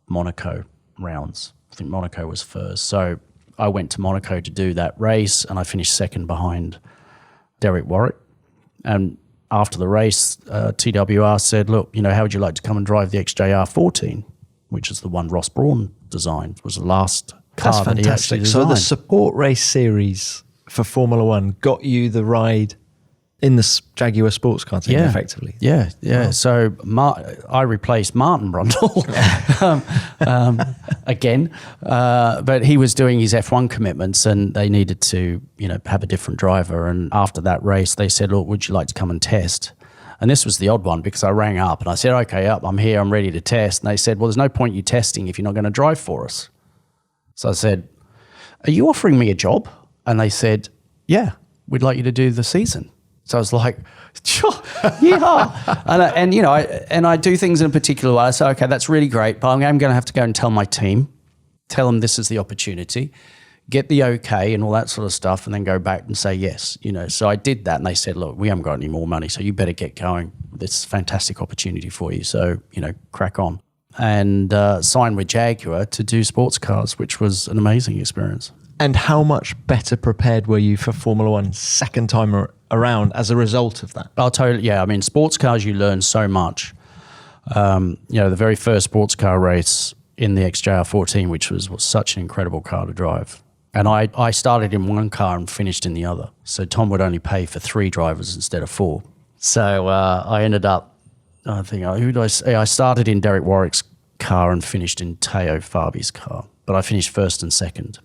Speaker 2: Monaco rounds. I think Monaco was first. So I went to Monaco to do that race, and I finished second behind Derek Warwick. And after the race, TWR said, look, how would you like to come and drive the XJR 14, which is the one Ross Brawn designed, was the last car.
Speaker 1: That's
Speaker 2: that he actually
Speaker 1: fantastic. So the
Speaker 2: designed.
Speaker 1: support race series for Formula One got you the ride in the Jaguar sports car team, effectively.
Speaker 2: Yeah. Wow. So I replaced Martin Brundle again, but he was doing his F1 commitments, and they needed to, have a different driver. And after that race, they said, look, would you like to come and test? And this was the odd one, because I rang up and I said, okay, I'm here, I'm ready to test. And they said, well, there's no point you testing if you're not going to drive for us. So I said, are you offering me a job? And they said, yeah, we'd like you to do the season. So I was like, sure, yeah. and I do things in a particular way. I say, okay, that's really great, but I'm going to have to go and tell my team, tell them this is the opportunity, get the okay and all that sort of stuff, and then go back and say yes. So I did that, and they said, look, we haven't got any more money, so you better get going. This is a fantastic opportunity for you. So, crack on. And signed with Jaguar to do sports cars, which was an amazing experience.
Speaker 1: And how much better prepared were you for Formula One second time around as a result of that?
Speaker 2: Oh, totally. Yeah. I mean, sports cars, you learn so much. The very first sports car race in the XJR 14, which was such an incredible car to drive. And I started in one car and finished in the other. So Tom would only pay for 3 drivers instead of 4. So I ended up, I started in Derek Warwick's car and finished in Teo Fabi's car. But I finished first and second.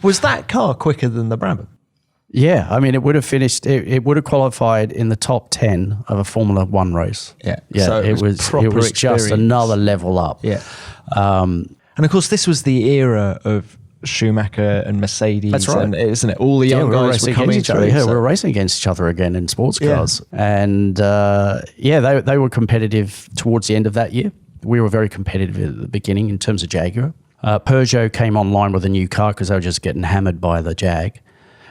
Speaker 1: Was that car quicker than the Brabham?
Speaker 2: Yeah, I mean, it would have finished. It would have qualified in the top 10 of a Formula One race.
Speaker 1: Yeah.
Speaker 2: So it was just another level up.
Speaker 1: Yeah. And of course, this was the era of Schumacher and Mercedes.
Speaker 2: That's right.
Speaker 1: And isn't it? All the young guys were coming through.
Speaker 2: Yeah, we were racing against each other again in sports cars. And they were competitive towards the end of that year. We were very competitive at the beginning in terms of Jaguar. Peugeot came online with a new car because they were just getting hammered by the Jag.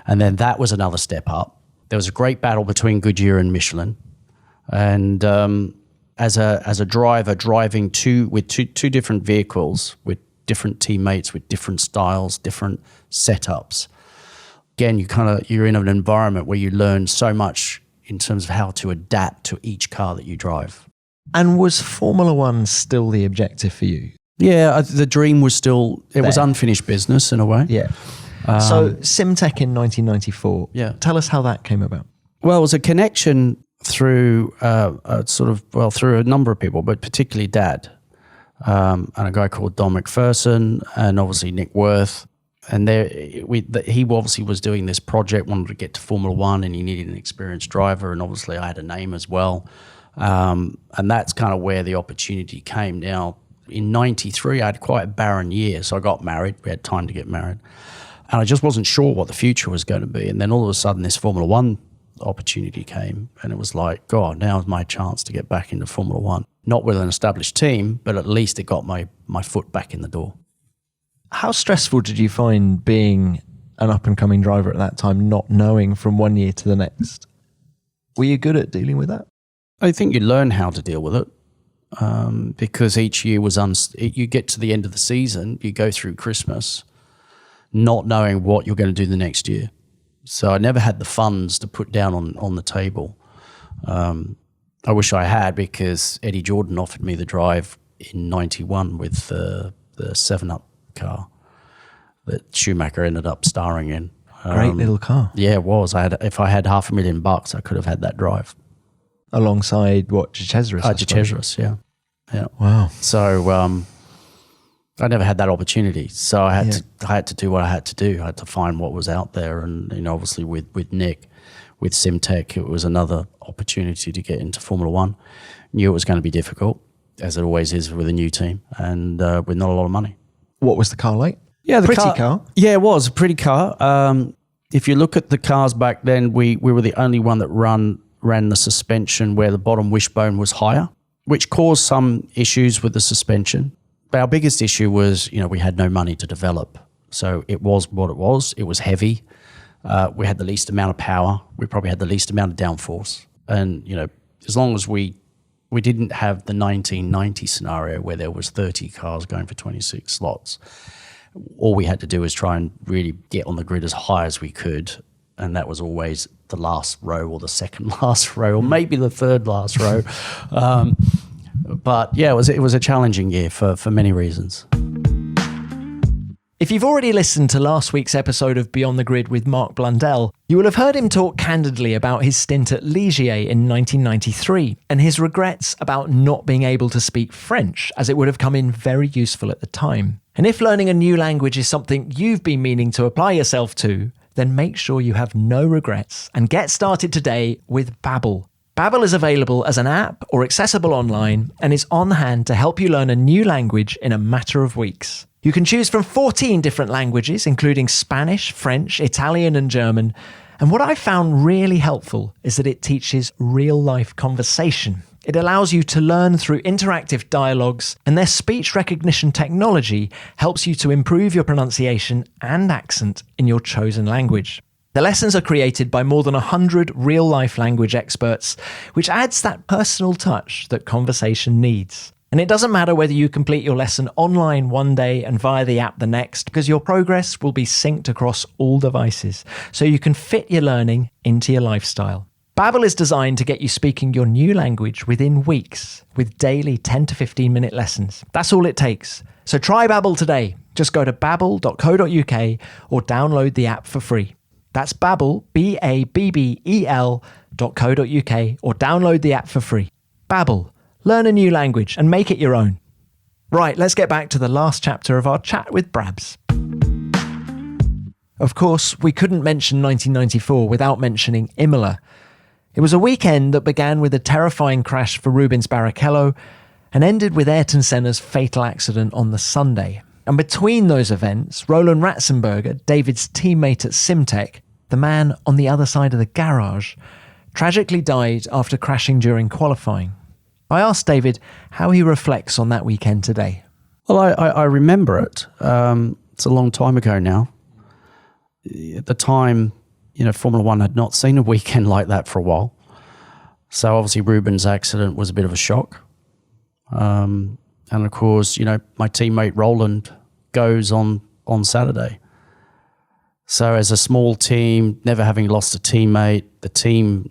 Speaker 2: And then that was another step up. There was a great battle between Goodyear and Michelin. And as a driver driving with two different vehicles, with different teammates, with different styles, different setups, again, you're in an environment where you learn so much in terms of how to adapt to each car that you drive.
Speaker 1: And was Formula One still the objective for you?
Speaker 2: Yeah, the dream was still, it was unfinished business in a way.
Speaker 1: Yeah. So Simtek in 1994.
Speaker 2: Yeah.
Speaker 1: Tell us how that came about.
Speaker 2: Well, it was a connection through through a number of people, but particularly Dad, and a guy called Don McPherson, and obviously Nick Worth. And he obviously was doing this project, wanted to get to Formula One, and he needed an experienced driver, and obviously I had a name as well. And that's kind of where the opportunity came. Now, in 93, I had quite a barren year, so I got married. We had time to get married. And I just wasn't sure what the future was going to be. And then all of a sudden, this Formula One opportunity came, and it was like, God, now's my chance to get back into Formula One. Not with an established team, but at least it got my foot back in the door.
Speaker 1: How stressful did you find being an up-and-coming driver at that time, not knowing from one year to the next? Were you good at dealing with that?
Speaker 2: I think you learn how to deal with it, because each year you get to the end of the season, you go through Christmas, not knowing what you're going to do the next year. So I never had the funds to put down on the table. I wish I had, because Eddie Jordan offered me the drive in 91 with the 7-Up car that Schumacher ended up starring in.
Speaker 1: Great little car.
Speaker 2: Yeah, it was. If I had $500,000, I could have had that drive.
Speaker 1: Alongside what, Chichezeris?
Speaker 2: Chichezeris, yeah.
Speaker 1: Wow.
Speaker 2: So I never had that opportunity. So I had to do what I had to do. I had to find what was out there, and obviously with Nick, with Simtek, it was another opportunity to get into Formula One. Knew it was going to be difficult, as it always is with a new team, and with not a lot of money.
Speaker 1: What was the car like?
Speaker 2: Yeah,
Speaker 1: pretty car.
Speaker 2: Yeah, it was a pretty car. If you look at the cars back then, we were the only one that ran the suspension where the bottom wishbone was higher, which caused some issues with the suspension. But our biggest issue was, we had no money to develop. So it was what it was. It was heavy. We had the least amount of power. We probably had the least amount of downforce. And, as long as we didn't have the 1990 scenario where there was 30 cars going for 26 slots, all we had to do was try and really get on the grid as high as we could. And that was always the last row or the second last row or maybe the third last row. But yeah, it was a challenging year for many reasons.
Speaker 1: If you've already listened to last week's episode of Beyond the Grid with Mark Blundell, you will have heard him talk candidly about his stint at Ligier in 1993 and his regrets about not being able to speak French, as it would have come in very useful at the time. And if learning a new language is something you've been meaning to apply yourself to, then make sure you have no regrets and get started today with Babbel. Babbel is available as an app or accessible online and is on hand to help you learn a new language in a matter of weeks. You can choose from 14 different languages, including Spanish, French, Italian, and German. And what I found really helpful is that it teaches real-life conversation. It allows you to learn through interactive dialogues, and their speech recognition technology helps you to improve your pronunciation and accent in your chosen language. The lessons are created by more than 100 real-life language experts, which adds that personal touch that conversation needs. And it doesn't matter whether you complete your lesson online one day and via the app the next, because your progress will be synced across all devices, so you can fit your learning into your lifestyle. Babbel is designed to get you speaking your new language within weeks, with daily 10 to 15 minute lessons. That's all it takes. So try Babbel today. Just go to babbel.co.uk or download the app for free. That's Babbel, Babbel.co.uk, or download the app for free. Babbel. Learn a new language and make it your own. Right, let's get back to the last chapter of our chat with Brabs. Of course, we couldn't mention 1994 without mentioning Imola. It was a weekend that began with a terrifying crash for Rubens Barrichello and ended with Ayrton Senna's fatal accident on the Sunday. And between those events, Roland Ratzenberger, David's teammate at Simtek, the man on the other side of the garage, tragically died after crashing during qualifying. I asked David how he reflects on that weekend today.
Speaker 2: Well, I remember it. It's a long time ago now. At the time, Formula One had not seen a weekend like that for a while. So obviously Rubens' accident was a bit of a shock. And of course, my teammate Roland goes on Saturday. So as a small team, never having lost a teammate, the team,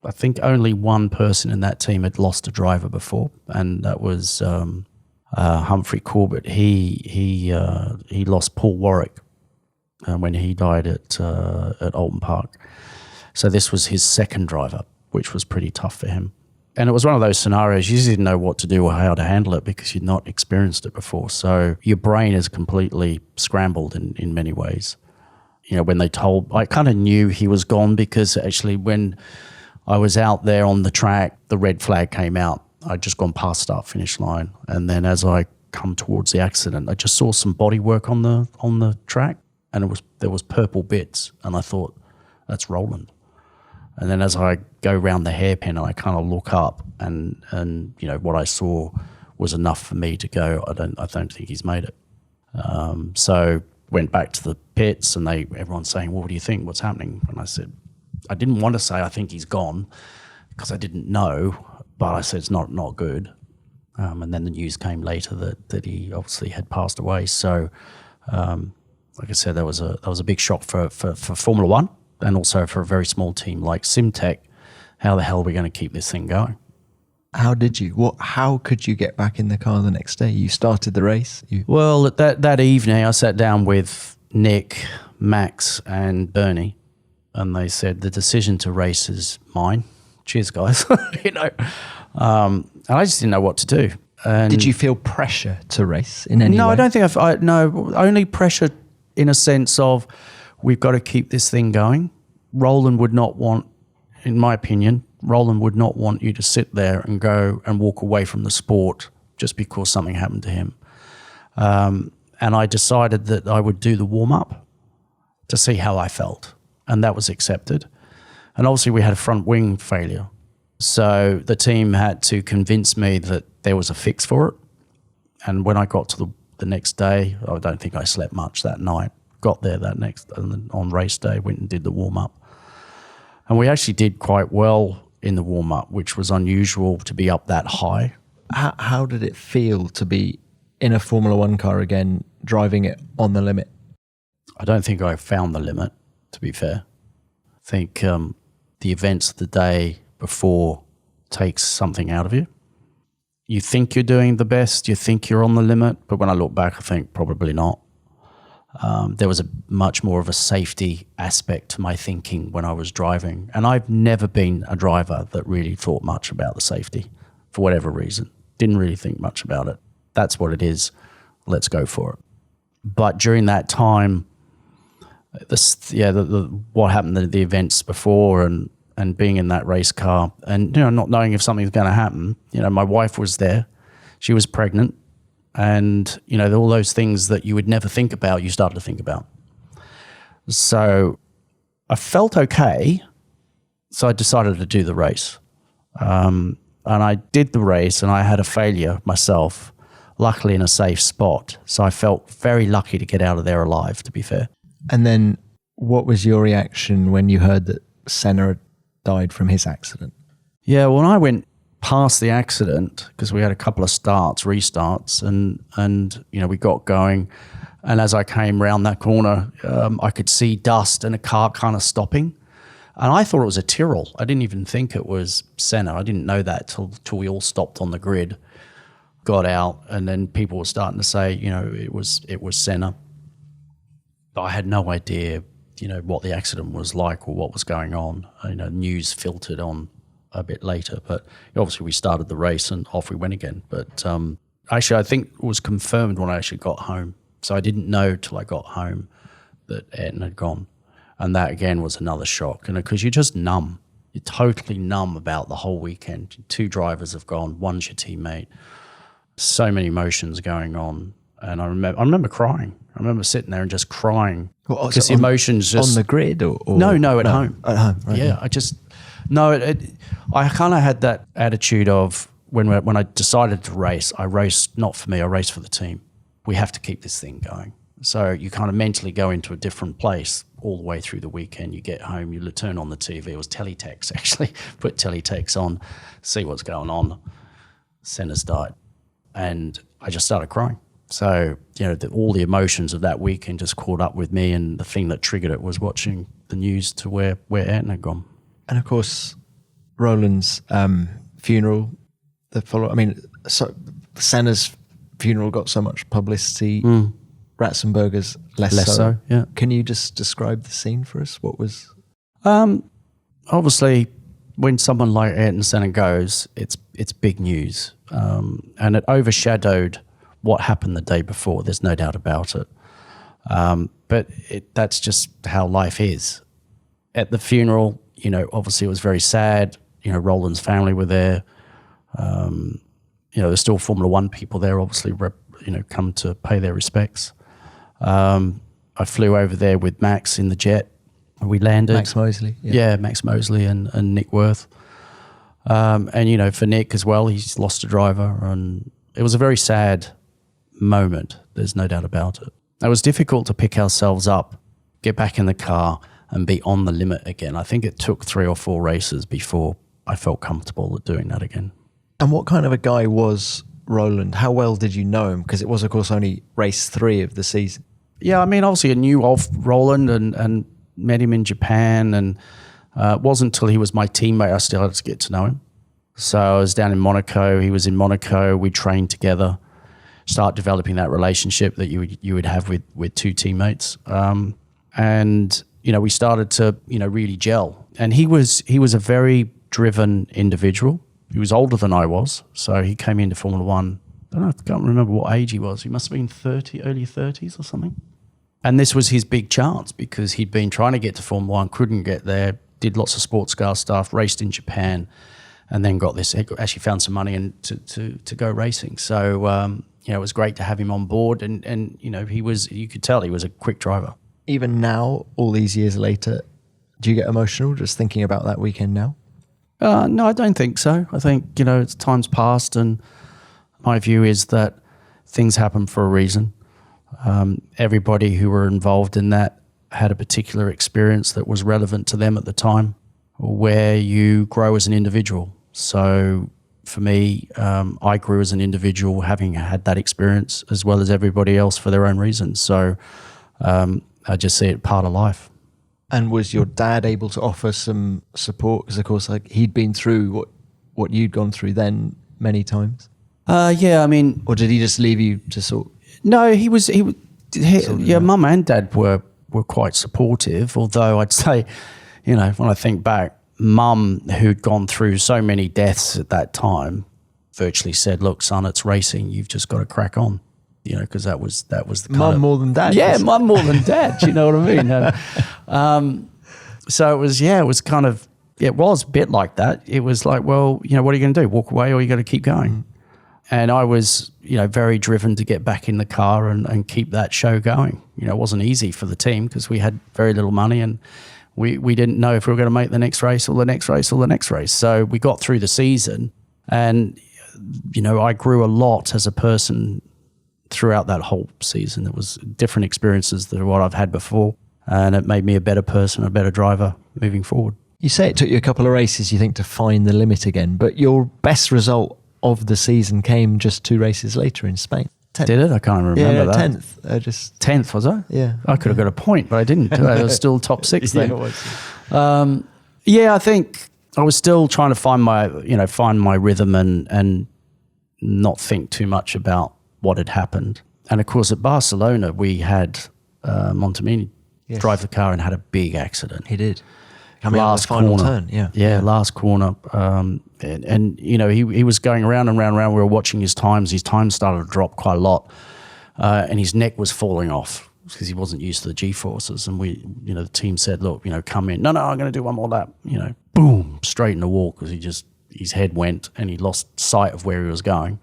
Speaker 2: I think only one person in that team had lost a driver before, and that was Humphrey Corbett. He lost Paul Warwick when he died at Alton Park. So this was his second driver, which was pretty tough for him. And it was one of those scenarios you just didn't know what to do or how to handle it because you'd not experienced it before. So your brain is completely scrambled in many ways. When they told, I kind of knew he was gone because actually when I was out there on the track, the red flag came out. I'd just gone past start finish line. And then as I come towards the accident, I just saw some body work on the track and there was purple bits. And I thought, that's Roland. And then as I go round the hairpin and I kind of look up and what I saw was enough for me to go, I don't think he's made it. So went back to the pits and everyone's saying, well, what do you think? What's happening? And I said, I didn't want to say I think he's gone because I didn't know, but I said it's not good. And then the news came later that he obviously had passed away. So, like I said, that was a big shock for Formula One and also for a very small team like Simtek. How the hell are we going to keep this thing going?
Speaker 1: How did you? How could you get back in the car the next day? You started the race?
Speaker 2: Well, that evening I sat down with Nick, Max and Bernie, and they said the decision to race is mine. Cheers, guys. And I just didn't know what to do. And
Speaker 1: did you feel pressure to race in any way?
Speaker 2: No, I don't think only pressure in a sense of we've got to keep this thing going. Roland would not want in my opinion, Roland would not want you to sit there and go and walk away from the sport just because something happened to him. And I decided that I would do the warm-up to see how I felt, and that was accepted. And obviously we had a front wing failure. So the team had to convince me that there was a fix for it. And when I got to the next day, I don't think I slept much that night. Got there on race day, went and did the warm-up. And we actually did quite well in the warm-up, which was unusual to be up that high.
Speaker 1: How did it feel to be in a Formula One car again, driving it on the limit?
Speaker 2: I don't think I found the limit, to be fair. I think the events of the day before takes something out of you. You think you're doing the best, you think you're on the limit, but when I look back, I think probably not. There was a much more of a safety aspect to my thinking when I was driving. And I've never been a driver that really thought much about the safety for whatever reason. Didn't really think much about it. That's what it is. Let's go for it. But during that time, what happened at the events before and being in that race car and, not knowing if something's going to happen, my wife was there. She was pregnant. And, all those things that you would never think about, you started to think about. So I felt okay. So I decided to do the race. And I did the race and I had a failure myself, luckily in a safe spot. So I felt very lucky to get out of there alive, to be fair.
Speaker 1: And then what was your reaction when you heard that Senna had died from his accident?
Speaker 2: Yeah, when I went past the accident, because we had a couple of restarts, and we got going. And as I came round that corner, I could see dust and a car kind of stopping. And I thought it was a Tyrrell. I didn't even think it was Senna. I didn't know that till we all stopped on the grid, got out, and then people were starting to say, it was Senna. But I had no idea, what the accident was like or what was going on. News filtered on a bit later, but obviously we started the race and off we went again. But actually, I think it was confirmed when I actually got home. So I didn't know till I got home that Ayrton had gone. And that, again, was another shock. And because you're just numb. You're totally numb about the whole weekend. 2 drivers have gone, one's your teammate. So many emotions going on. And I remember crying. I remember sitting there and just crying. Because the emotions just...
Speaker 1: On the grid? Or
Speaker 2: No, at home.
Speaker 1: At home, right.
Speaker 2: Yeah, I kind of had that attitude of when I decided to race, I raced not for me, I raced for the team. We have to keep this thing going. So you kind of mentally go into a different place all the way through the weekend. You get home, you turn on the TV. It was teletext, actually. Put teletext on, see what's going on. Senna's died. And I just started crying. So, all the emotions of that weekend just caught up with me, and the thing that triggered it was watching the news to where Ayrton had gone.
Speaker 1: And of course, Roland's funeral, Senna's funeral got so much publicity. Ratzenberger's less so.
Speaker 2: Yeah.
Speaker 1: Can you just describe the scene for us? What was?
Speaker 2: Obviously, when someone like Ayrton Senna goes, it's big news, and it overshadowed what happened the day before. There's no doubt about it. But that's just how life is. At the funeral, obviously it was very sad. Roland's family were there. There's still Formula One people there, obviously, come to pay their respects. I flew over there with Max in the jet. We landed.
Speaker 1: Max Mosley.
Speaker 2: Yeah, Max Mosley and Nick Worth. And, for Nick as well, he's lost a driver. And it was a very sad moment. There's no doubt about it. It was difficult to pick ourselves up, get back in the car and be on the limit again. I think it took 3 or 4 races before I felt comfortable at doing that again.
Speaker 1: And what kind of a guy was Roland? How well did you know him? Because it was, of course, only race 3 of the season.
Speaker 2: Yeah, obviously I knew of Roland and met him in Japan, and it wasn't until he was my teammate I started to get to know him. So I was down in Monaco, he was in Monaco, we trained together, start developing that relationship that you would have with 2 teammates. And we started to, really gel. And he was a very driven individual. He was older than I was, so he came into Formula One. I can't remember what age he was. He must have been early 30s or something. And this was his big chance because he'd been trying to get to Formula One, couldn't get there, did lots of sports car stuff, raced in Japan, and then got this. Actually, found some money and to go racing. So it was great to have him on board, and you could tell he was a quick driver.
Speaker 1: Even now, all these years later, do you get emotional just thinking about that weekend now?
Speaker 2: No, I don't think so. I think it's time's passed, and my view is that things happen for a reason. Everybody who were involved in that had a particular experience that was relevant to them at the time, where you grow as an individual. So for me, I grew as an individual having had that experience as well as everybody else for their own reasons. So I just see it part of life.
Speaker 1: And was your dad able to offer some support? Because of course, he'd been through what you'd gone through then many times.
Speaker 2: Yeah, I mean,
Speaker 1: or did he just leave you to sort?
Speaker 2: No, he Mum and Dad were quite supportive. Although I'd say, when I think back, Mum, who'd gone through so many deaths at that time, virtually said, "Look, son, it's racing. You've just got to crack on." Because that was the kind
Speaker 1: Mum more than Dad.
Speaker 2: Yeah, Mum more than Dad. You know what I mean? So it was a bit like that. It was like, well, what are you going to do? Walk away, or you got to keep going? Mm. And I was, very driven to get back in the car and keep that show going. It wasn't easy for the team because we had very little money, and we didn't know if we were going to make the next race or the next race or the next race. So we got through the season, and I grew a lot as a person throughout that whole season. It was different experiences than what I've had before, and it made me a better person, a better driver moving forward.
Speaker 1: You say it took you a couple of races, you think, to find the limit again, but your best result of the season came just 2 races later in Spain.
Speaker 2: 10th. Did it? I can't remember that.
Speaker 1: 10th.
Speaker 2: 10th, was I?
Speaker 1: Yeah.
Speaker 2: I could have got a point, but I didn't. I was still top 6 then.
Speaker 1: Yeah, it was.
Speaker 2: I think I was still trying to find my rhythm and not think too much about what had happened. And of course, at Barcelona, we had Montemini drive the car and had a big accident.
Speaker 1: He did. Coming out of the final turn,
Speaker 2: yeah, last corner. And he was going around and round and round. We were watching his times. His times started to drop quite a lot. And his neck was falling off because he wasn't used to the G-forces. And the team said, look, come in. No, I'm going to do one more lap. Boom, straight in the wall because his head went and he lost sight of where he was going.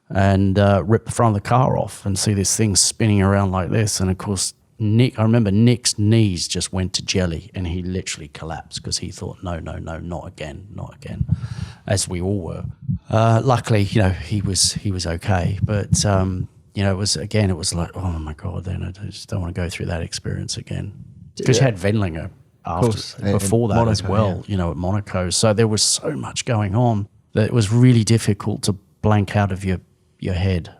Speaker 2: And ripped the front of the car off and see this thing spinning around like this. And of course, I remember Nick's knees just went to jelly and he literally collapsed because he thought, no, not again, as we all were. Luckily, he was okay. But, it was like, oh my God, then I just don't want to go through that experience again. Because you had Wendlinger before that Monaco, as well, at Monaco. So there was so much going on that it was really difficult to blank out of your head.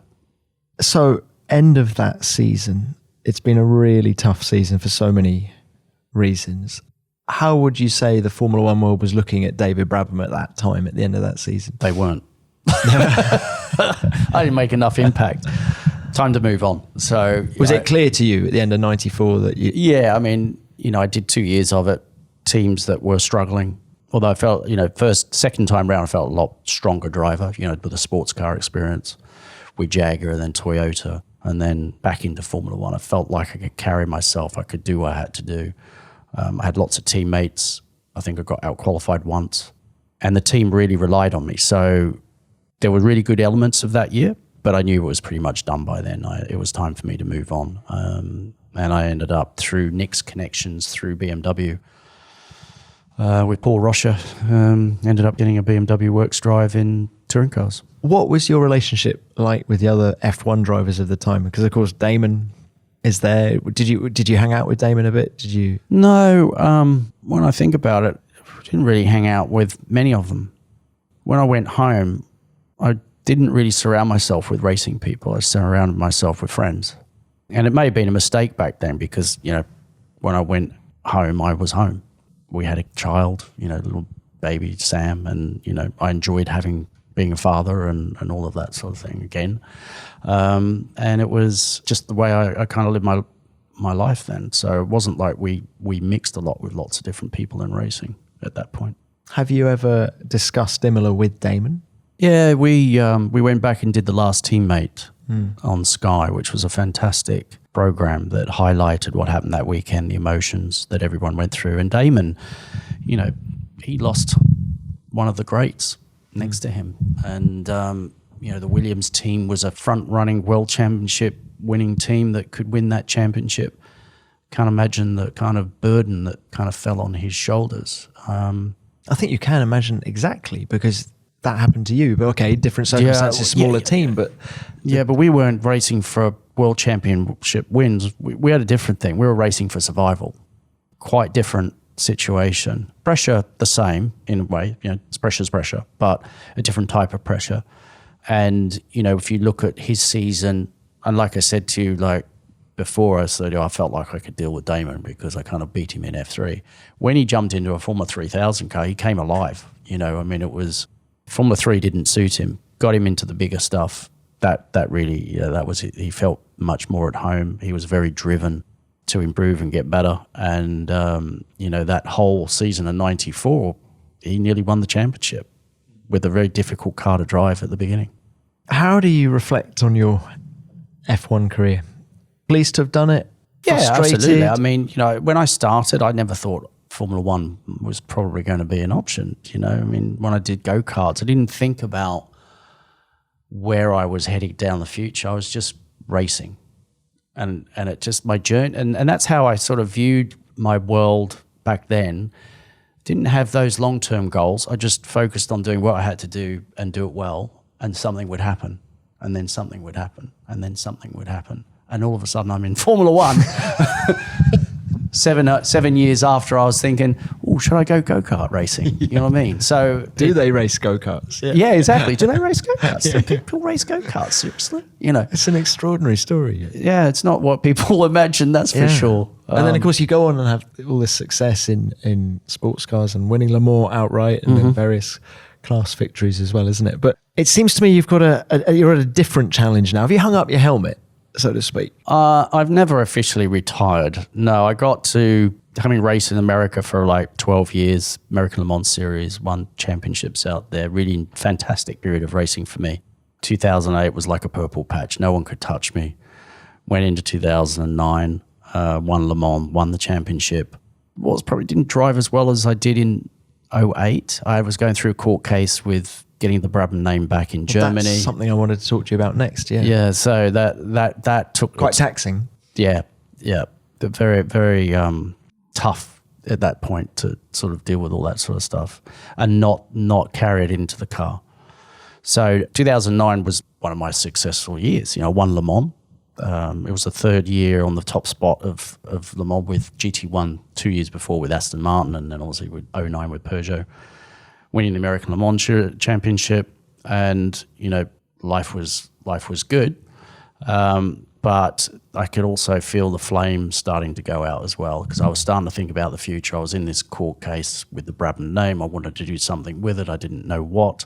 Speaker 1: So end of that season, it's been a really tough season for so many reasons. How would you say the Formula One world was looking at David Brabham at that time, at the end of that season?
Speaker 2: They weren't. I didn't make enough impact. Time to move on. So
Speaker 1: was it clear to you at the end of 94 that you...
Speaker 2: Yeah, I mean, I did 2 years of it, teams that were struggling. Although I felt, second time round, I felt a lot stronger driver, with a sports car experience with Jaguar and then Toyota. And then back into Formula One, I felt like I could carry myself. I could do what I had to do. I had lots of teammates. I think I got out-qualified once. And the team really relied on me. So there were really good elements of that year, but I knew it was pretty much done by then. It was time for me to move on. And I ended up, through Nick's connections through BMW, with Paul Rocha, ended up getting a BMW Works drive in touring cars.
Speaker 1: What was your relationship like with the other F1 drivers of the time? Because of course Damon is there. Did you hang out with Damon a bit? Did you?
Speaker 2: No. When I think about it, I didn't really hang out with many of them. When I went home, I didn't really surround myself with racing people. I surrounded myself with friends. And it may have been a mistake back then because, when I went home, I was home. We had a child, little baby Sam, and, I enjoyed being a father and all of that sort of thing again. And it was just the way I kind of lived my life then. So it wasn't like we mixed a lot with lots of different people in racing at that point.
Speaker 1: Have you ever discussed Imola with Damon?
Speaker 2: Yeah, we went back and did The Last Teammate on Sky, which was a fantastic program that highlighted what happened that weekend, the emotions that everyone went through. And Damon, he lost one of the greats next to him. And, the Williams team was a front-running world championship winning team that could win that championship. Can't imagine the kind of burden that kind of fell on his shoulders.
Speaker 1: I think you can imagine exactly, because that happened to you. But okay, different circumstances, smaller team. But
Speaker 2: but we weren't racing for world championship wins. We had a different thing. We were racing for survival. Quite different situation. Pressure the same in a way. Pressure's pressure, but a different type of pressure. And if you look at his season, and like I said to you, like before, I felt like I could deal with Damon because I kind of beat him in F3. When he jumped into a Formula 3000 car, he came alive. It was Formula 3 didn't suit him. Got him into the bigger stuff. That really, that was it. He felt much more at home. He was very driven to improve and get better. And that whole season of '94, he nearly won the championship with a very difficult car to drive at the beginning.
Speaker 1: How do you reflect on your F1 career? Pleased to have done it?
Speaker 2: Yeah, absolutely. I mean, when I started, I never thought Formula One was probably going to be an option. When I did go-karts, I didn't think about where I was heading down the future. I was just racing. And it just, my journey, and that's how I sort of viewed my world back then. Didn't have those long-term goals. I just focused on doing what I had to do and do it well, and something would happen, and then something would happen, and then something would happen. And all of a sudden I'm in Formula One. 7 years after I was thinking, should I go-kart racing? You know what I mean? So
Speaker 1: do they race go-karts?
Speaker 2: Yeah, exactly. Do they race go-karts? Do people race go-karts, seriously?
Speaker 1: It's an extraordinary story.
Speaker 2: Yeah, it's not what people imagine, that's for sure.
Speaker 1: And then, of course, you go on and have all this success in sports cars and winning Le Mans outright and then various class victories as well, isn't it? But it seems to me you've got you're at a different challenge now. Have you hung up your helmet, so to speak?
Speaker 2: I've never officially retired. No, I got to having raced in America for like 12 years, American Le Mans Series, won championships out there, really fantastic period of racing for me. 2008 was like a purple patch. No one could touch me. Went into 2009, won Le Mans, won the championship. Probably didn't drive as well as I did in 2008. I was going through a court case with getting the Brabham name back in Germany.
Speaker 1: That's something I wanted to talk to you about next.
Speaker 2: Yeah. So that took
Speaker 1: quite taxing.
Speaker 2: Yeah. Very, very tough at that point to sort of deal with all that sort of stuff and not carry it into the car. So 2009 was one of my successful years. Won Le Mans. It was the third year on the top spot of Le Mans with GT1 2 years before with Aston Martin, and then obviously with 2009 with Peugeot, winning the American Le Mans Championship, and life was good, but I could also feel the flame starting to go out as well, because I was starting to think about the future. I was in this court case with the Brabham name. I wanted to do something with it. I didn't know what,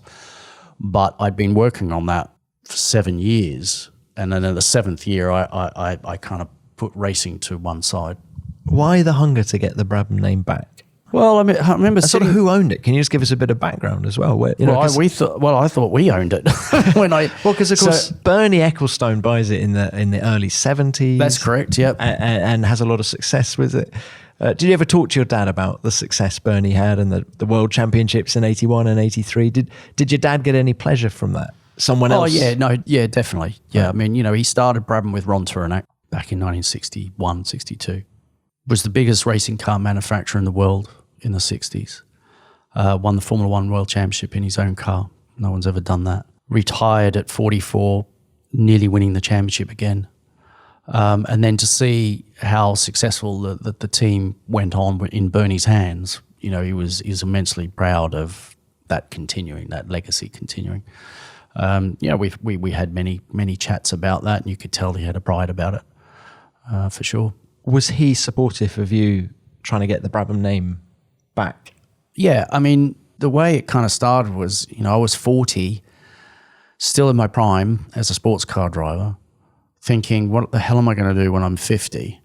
Speaker 2: but I'd been working on that for 7 years. And then in the 7th year, I kind of put racing to one side.
Speaker 1: Why the hunger to get the Brabham name back?
Speaker 2: Well, I remember
Speaker 1: sort of who owned it. Can you just give us a bit of background as well?
Speaker 2: I thought we owned it
Speaker 1: because of course Bernie Ecclestone buys it in the early 70s.
Speaker 2: That's correct. Yep,
Speaker 1: and has a lot of success with it. Did you ever talk to your dad about the success Bernie had and the world championships in 81 and 83? Did your dad get any pleasure from that? Someone else?
Speaker 2: Oh, yeah, definitely. Yeah, I mean, he started Brabham with Ron Turonak back in 1961, 62. Was the biggest racing car manufacturer in the world in the 60s. Won the Formula One World Championship in his own car. No one's ever done that. Retired at 44, nearly winning the championship again. And then to see how successful the team went on in Bernie's hands, he was immensely proud of that continuing, that legacy continuing. We had many chats about that, and you could tell he had a pride about it, for sure.
Speaker 1: Was he supportive of you trying to get the Brabham name back?
Speaker 2: Yeah, I mean, the way it kind of started was, I was 40, still in my prime as a sports car driver, thinking, what the hell am I going to do when I'm 50?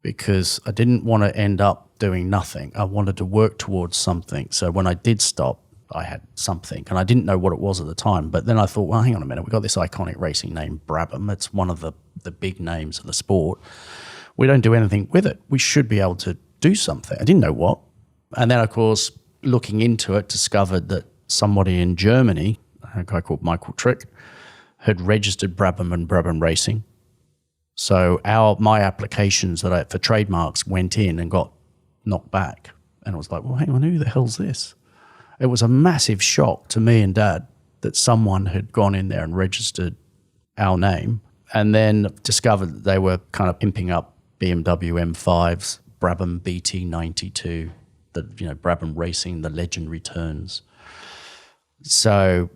Speaker 2: Because I didn't want to end up doing nothing. I wanted to work towards something. So when I did stop, I had something, and I didn't know what it was at the time. But then I thought, well, hang on a minute, we've got this iconic racing name, Brabham. It's one of the big names of the sport. We don't do anything with it. We should be able to do something. I didn't know what. And then, of course, looking into it, discovered that somebody in Germany, a guy called Michael Trick, had registered Brabham and Brabham Racing. So my applications for trademarks went in and got knocked back. And I was like, well, hang on, who the hell's this? It was a massive shock to me and Dad that someone had gone in there and registered our name, and then discovered that they were kind of pimping up BMW M5s, Brabham BT92, Brabham Racing, the legend returns. So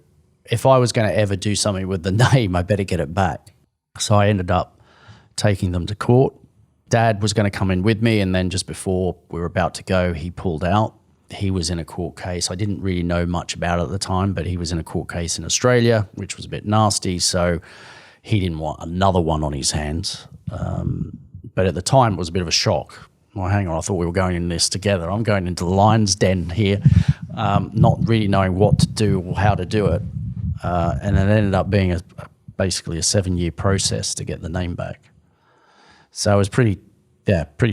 Speaker 2: if I was going to ever do something with the name, I better get it back. So I ended up taking them to court. Dad was going to come in with me, and then just before we were about to go, he pulled out. He was in a court case. I didn't really know much about it at the time, but he was in a court case in Australia, which was a bit nasty, so he didn't want another one on his hands. But at the time, it was a bit of a shock. Well, hang on, I thought we were going in this together. I'm going into the lion's den here, not really knowing what to do or how to do it. And it ended up being basically a 7-year process to get the name back. So it was pretty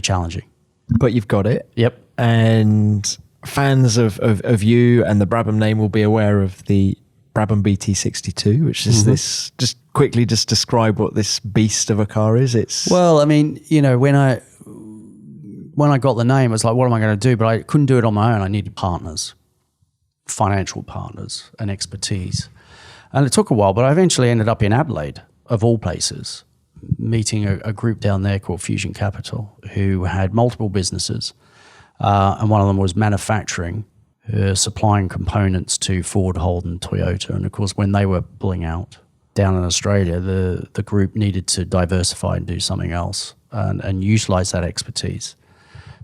Speaker 2: challenging.
Speaker 1: But you've got it.
Speaker 2: Yep.
Speaker 1: And fans of you and the Brabham name will be aware of the Brabham BT62, which is this, just quickly just describe what this beast of a car is.
Speaker 2: Well, I mean, when I got the name, I was like, what am I going to do? But I couldn't do it on my own. I needed partners, financial partners and expertise. And it took a while, but I eventually ended up in Adelaide, of all places, meeting a group down there called Fusion Capital, who had multiple businesses. And one of them was manufacturing, supplying components to Ford, Holden, Toyota. And of course, when they were pulling out down in Australia, the group needed to diversify and do something else and utilize that expertise.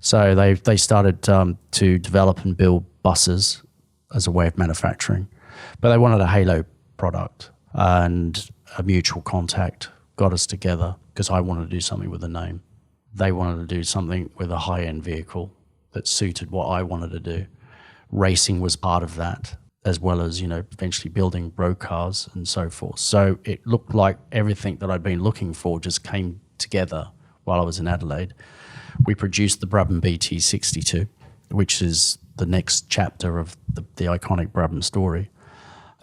Speaker 2: So they started to develop and build buses as a way of manufacturing. But they wanted a halo product, and a mutual contact got us together because I wanted to do something with the name. They wanted to do something with a high-end vehicle that suited what I wanted to do. Racing was part of that, as well as, eventually building road cars and so forth. So it looked like everything that I'd been looking for just came together while I was in Adelaide. We produced the Brabham BT62, which is the next chapter of the iconic Brabham story.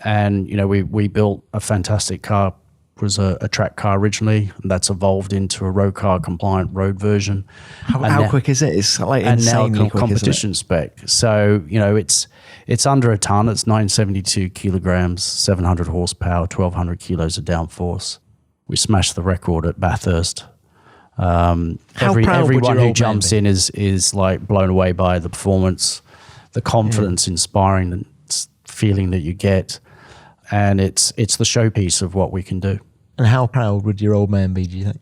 Speaker 2: And, we built a fantastic car. It was a track car originally, and that's evolved into a road car compliant road version.
Speaker 1: How quick is it? It's like insanely quick,
Speaker 2: competition spec. So, it's under a ton. It's 972 kilograms, 700 horsepower, 1,200 kilos of downforce. We smashed the record at Bathurst. Everyone who jumps in is like blown away by the performance, the confidence, inspiring the feeling that you get. And it's the showpiece of what we can do.
Speaker 1: And how proud would your old man be, do you think?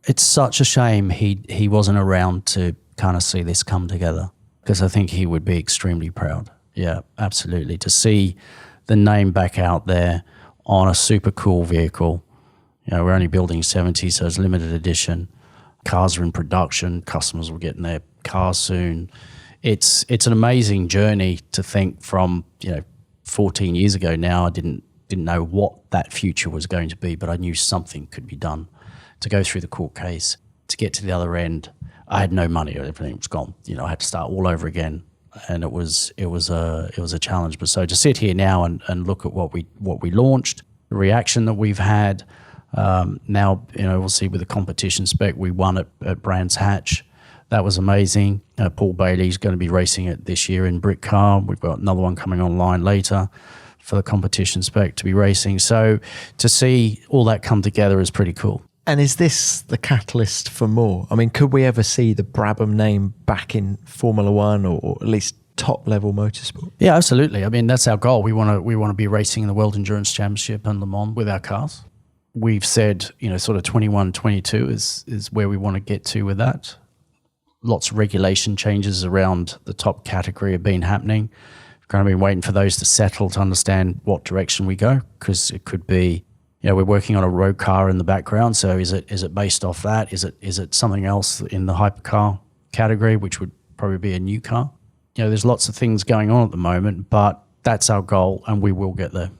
Speaker 2: It's such a shame he wasn't around to kind of see this come together, because I think he would be extremely proud. Yeah, absolutely. To see the name back out there on a super cool vehicle. We're only building 70, so it's limited edition. Cars are in production. Customers will get in their cars soon. It's an amazing journey to think from, 14 years ago now. I didn't know what that future was going to be, but I knew something could be done. To go through the court case, to get to the other end, I had no money. Everything was gone. I had to start all over again, and it was a challenge. But so to sit here now and look at what we launched, the reaction that we've had. Now, we'll see with the competition spec, we won at Brands Hatch. That was amazing. Paul Bailey's going to be racing it this year in Brick Car. We've got another one coming online later for the competition spec to be racing. So to see all that come together is pretty cool.
Speaker 1: And is this the catalyst for more? I mean, could we ever see the Brabham name back in Formula One or at least top level motorsport?
Speaker 2: Yeah, absolutely. I mean, that's our goal. We want to be racing in the World Endurance Championship and Le Mans with our cars. We've said, sort of 21, 22 is where we want to get to with that. Lots of regulation changes around the top category have been happening. We've kind of been waiting for those to settle to understand what direction we go, because it could be, we're working on a road car in the background. So is it based off that? Is it something else in the hypercar category, which would probably be a new car? There's lots of things going on at the moment, but that's our goal, and we will get there.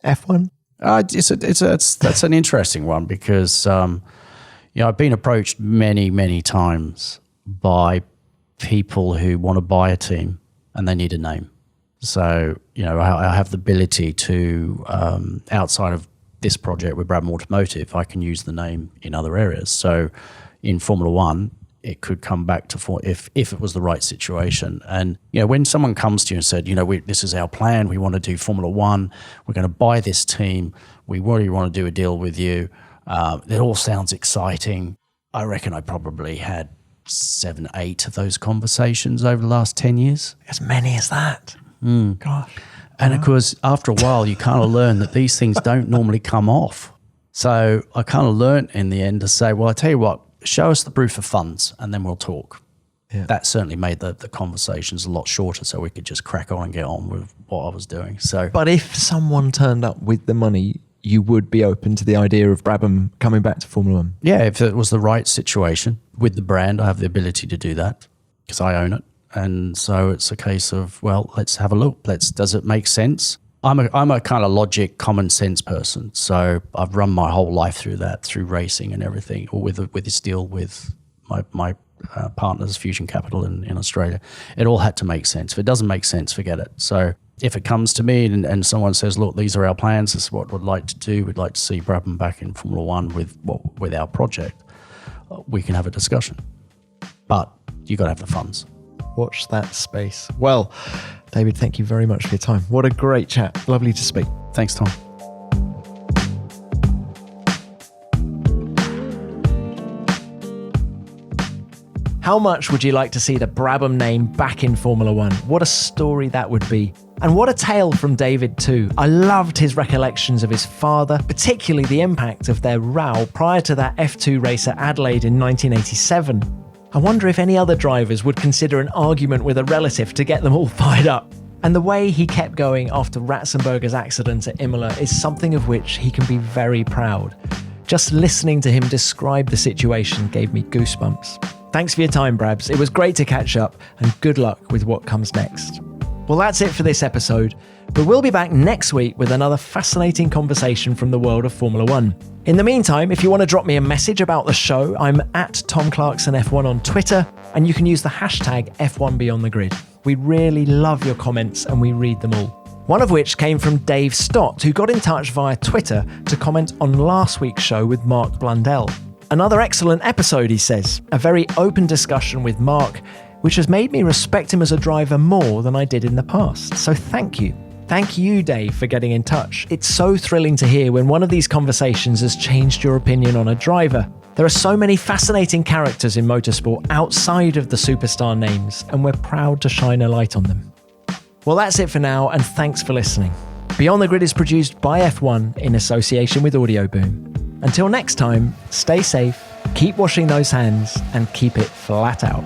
Speaker 1: F1?
Speaker 2: That's an interesting one, because I've been approached many, many times by people who want to buy a team and they need a name. So, I have the ability to, outside of this project with Brabham Automotive, I can use the name in other areas. So in Formula One, it could come back to if it was the right situation. And, when someone comes to you and said, this is our plan, we want to do Formula One, we're going to buy this team, we really want to do a deal with you. It all sounds exciting. I reckon I probably had 7, 8 of those conversations over the last 10 years.
Speaker 1: As many as that. Gosh.
Speaker 2: And of course, after a while, you kind of learn that these things don't normally come off. So I kind of learned in the end to say, well, I tell you what, show us the proof of funds and then we'll talk. Yeah. That certainly made the conversations a lot shorter so we could just crack on and get on with what I was doing. But
Speaker 1: if someone turned up with the money, you would be open to the idea of Brabham coming back to Formula One?
Speaker 2: Yeah, if it was the right situation with the brand, I have the ability to do that because I own it. And so it's a case of, well, let's have a look. Does it make sense? I'm a kind of logic, common sense person. So I've run my whole life through that, through racing and everything, or with this deal with my partners, Fusion Capital in Australia. It all had to make sense. If it doesn't make sense, forget it. So if it comes to me and someone says, look, these are our plans, this is what we'd like to do, we'd like to see Brabham back in Formula One with our project, we can have a discussion. But you got to have the funds.
Speaker 1: Watch that space. Well, David, thank you very much for your time. What a great chat. Lovely to speak.
Speaker 2: Thanks, Tom.
Speaker 1: How much would you like to see the Brabham name back in Formula One? What a story that would be. And what a tale from David too. I loved his recollections of his father, particularly the impact of their row prior to that F2 race at Adelaide in 1987. I wonder if any other drivers would consider an argument with a relative to get them all fired up. And the way he kept going after Ratzenberger's accident at Imola is something of which he can be very proud. Just listening to him describe the situation gave me goosebumps. Thanks for your time, Brabs. It was great to catch up, and good luck with what comes next. Well, that's it for this episode, but we'll be back next week with another fascinating conversation from the world of Formula One. In the meantime, if you want to drop me a message about the show, I'm at Tom Clarkson F1 on Twitter, and you can use the hashtag F1BeyondTheGrid. We really love your comments, and we read them all. One of which came from Dave Stott, who got in touch via Twitter to comment on last week's show with Mark Blundell. Another excellent episode, he says. A very open discussion with Mark, which has made me respect him as a driver more than I did in the past. So thank you. Thank you, Dave, for getting in touch. It's so thrilling to hear when one of these conversations has changed your opinion on a driver. There are so many fascinating characters in motorsport outside of the superstar names, and we're proud to shine a light on them. Well, that's it for now, and thanks for listening. Beyond the Grid is produced by F1 in association with Audio Boom. Until next time, stay safe, keep washing those hands, and keep it flat out.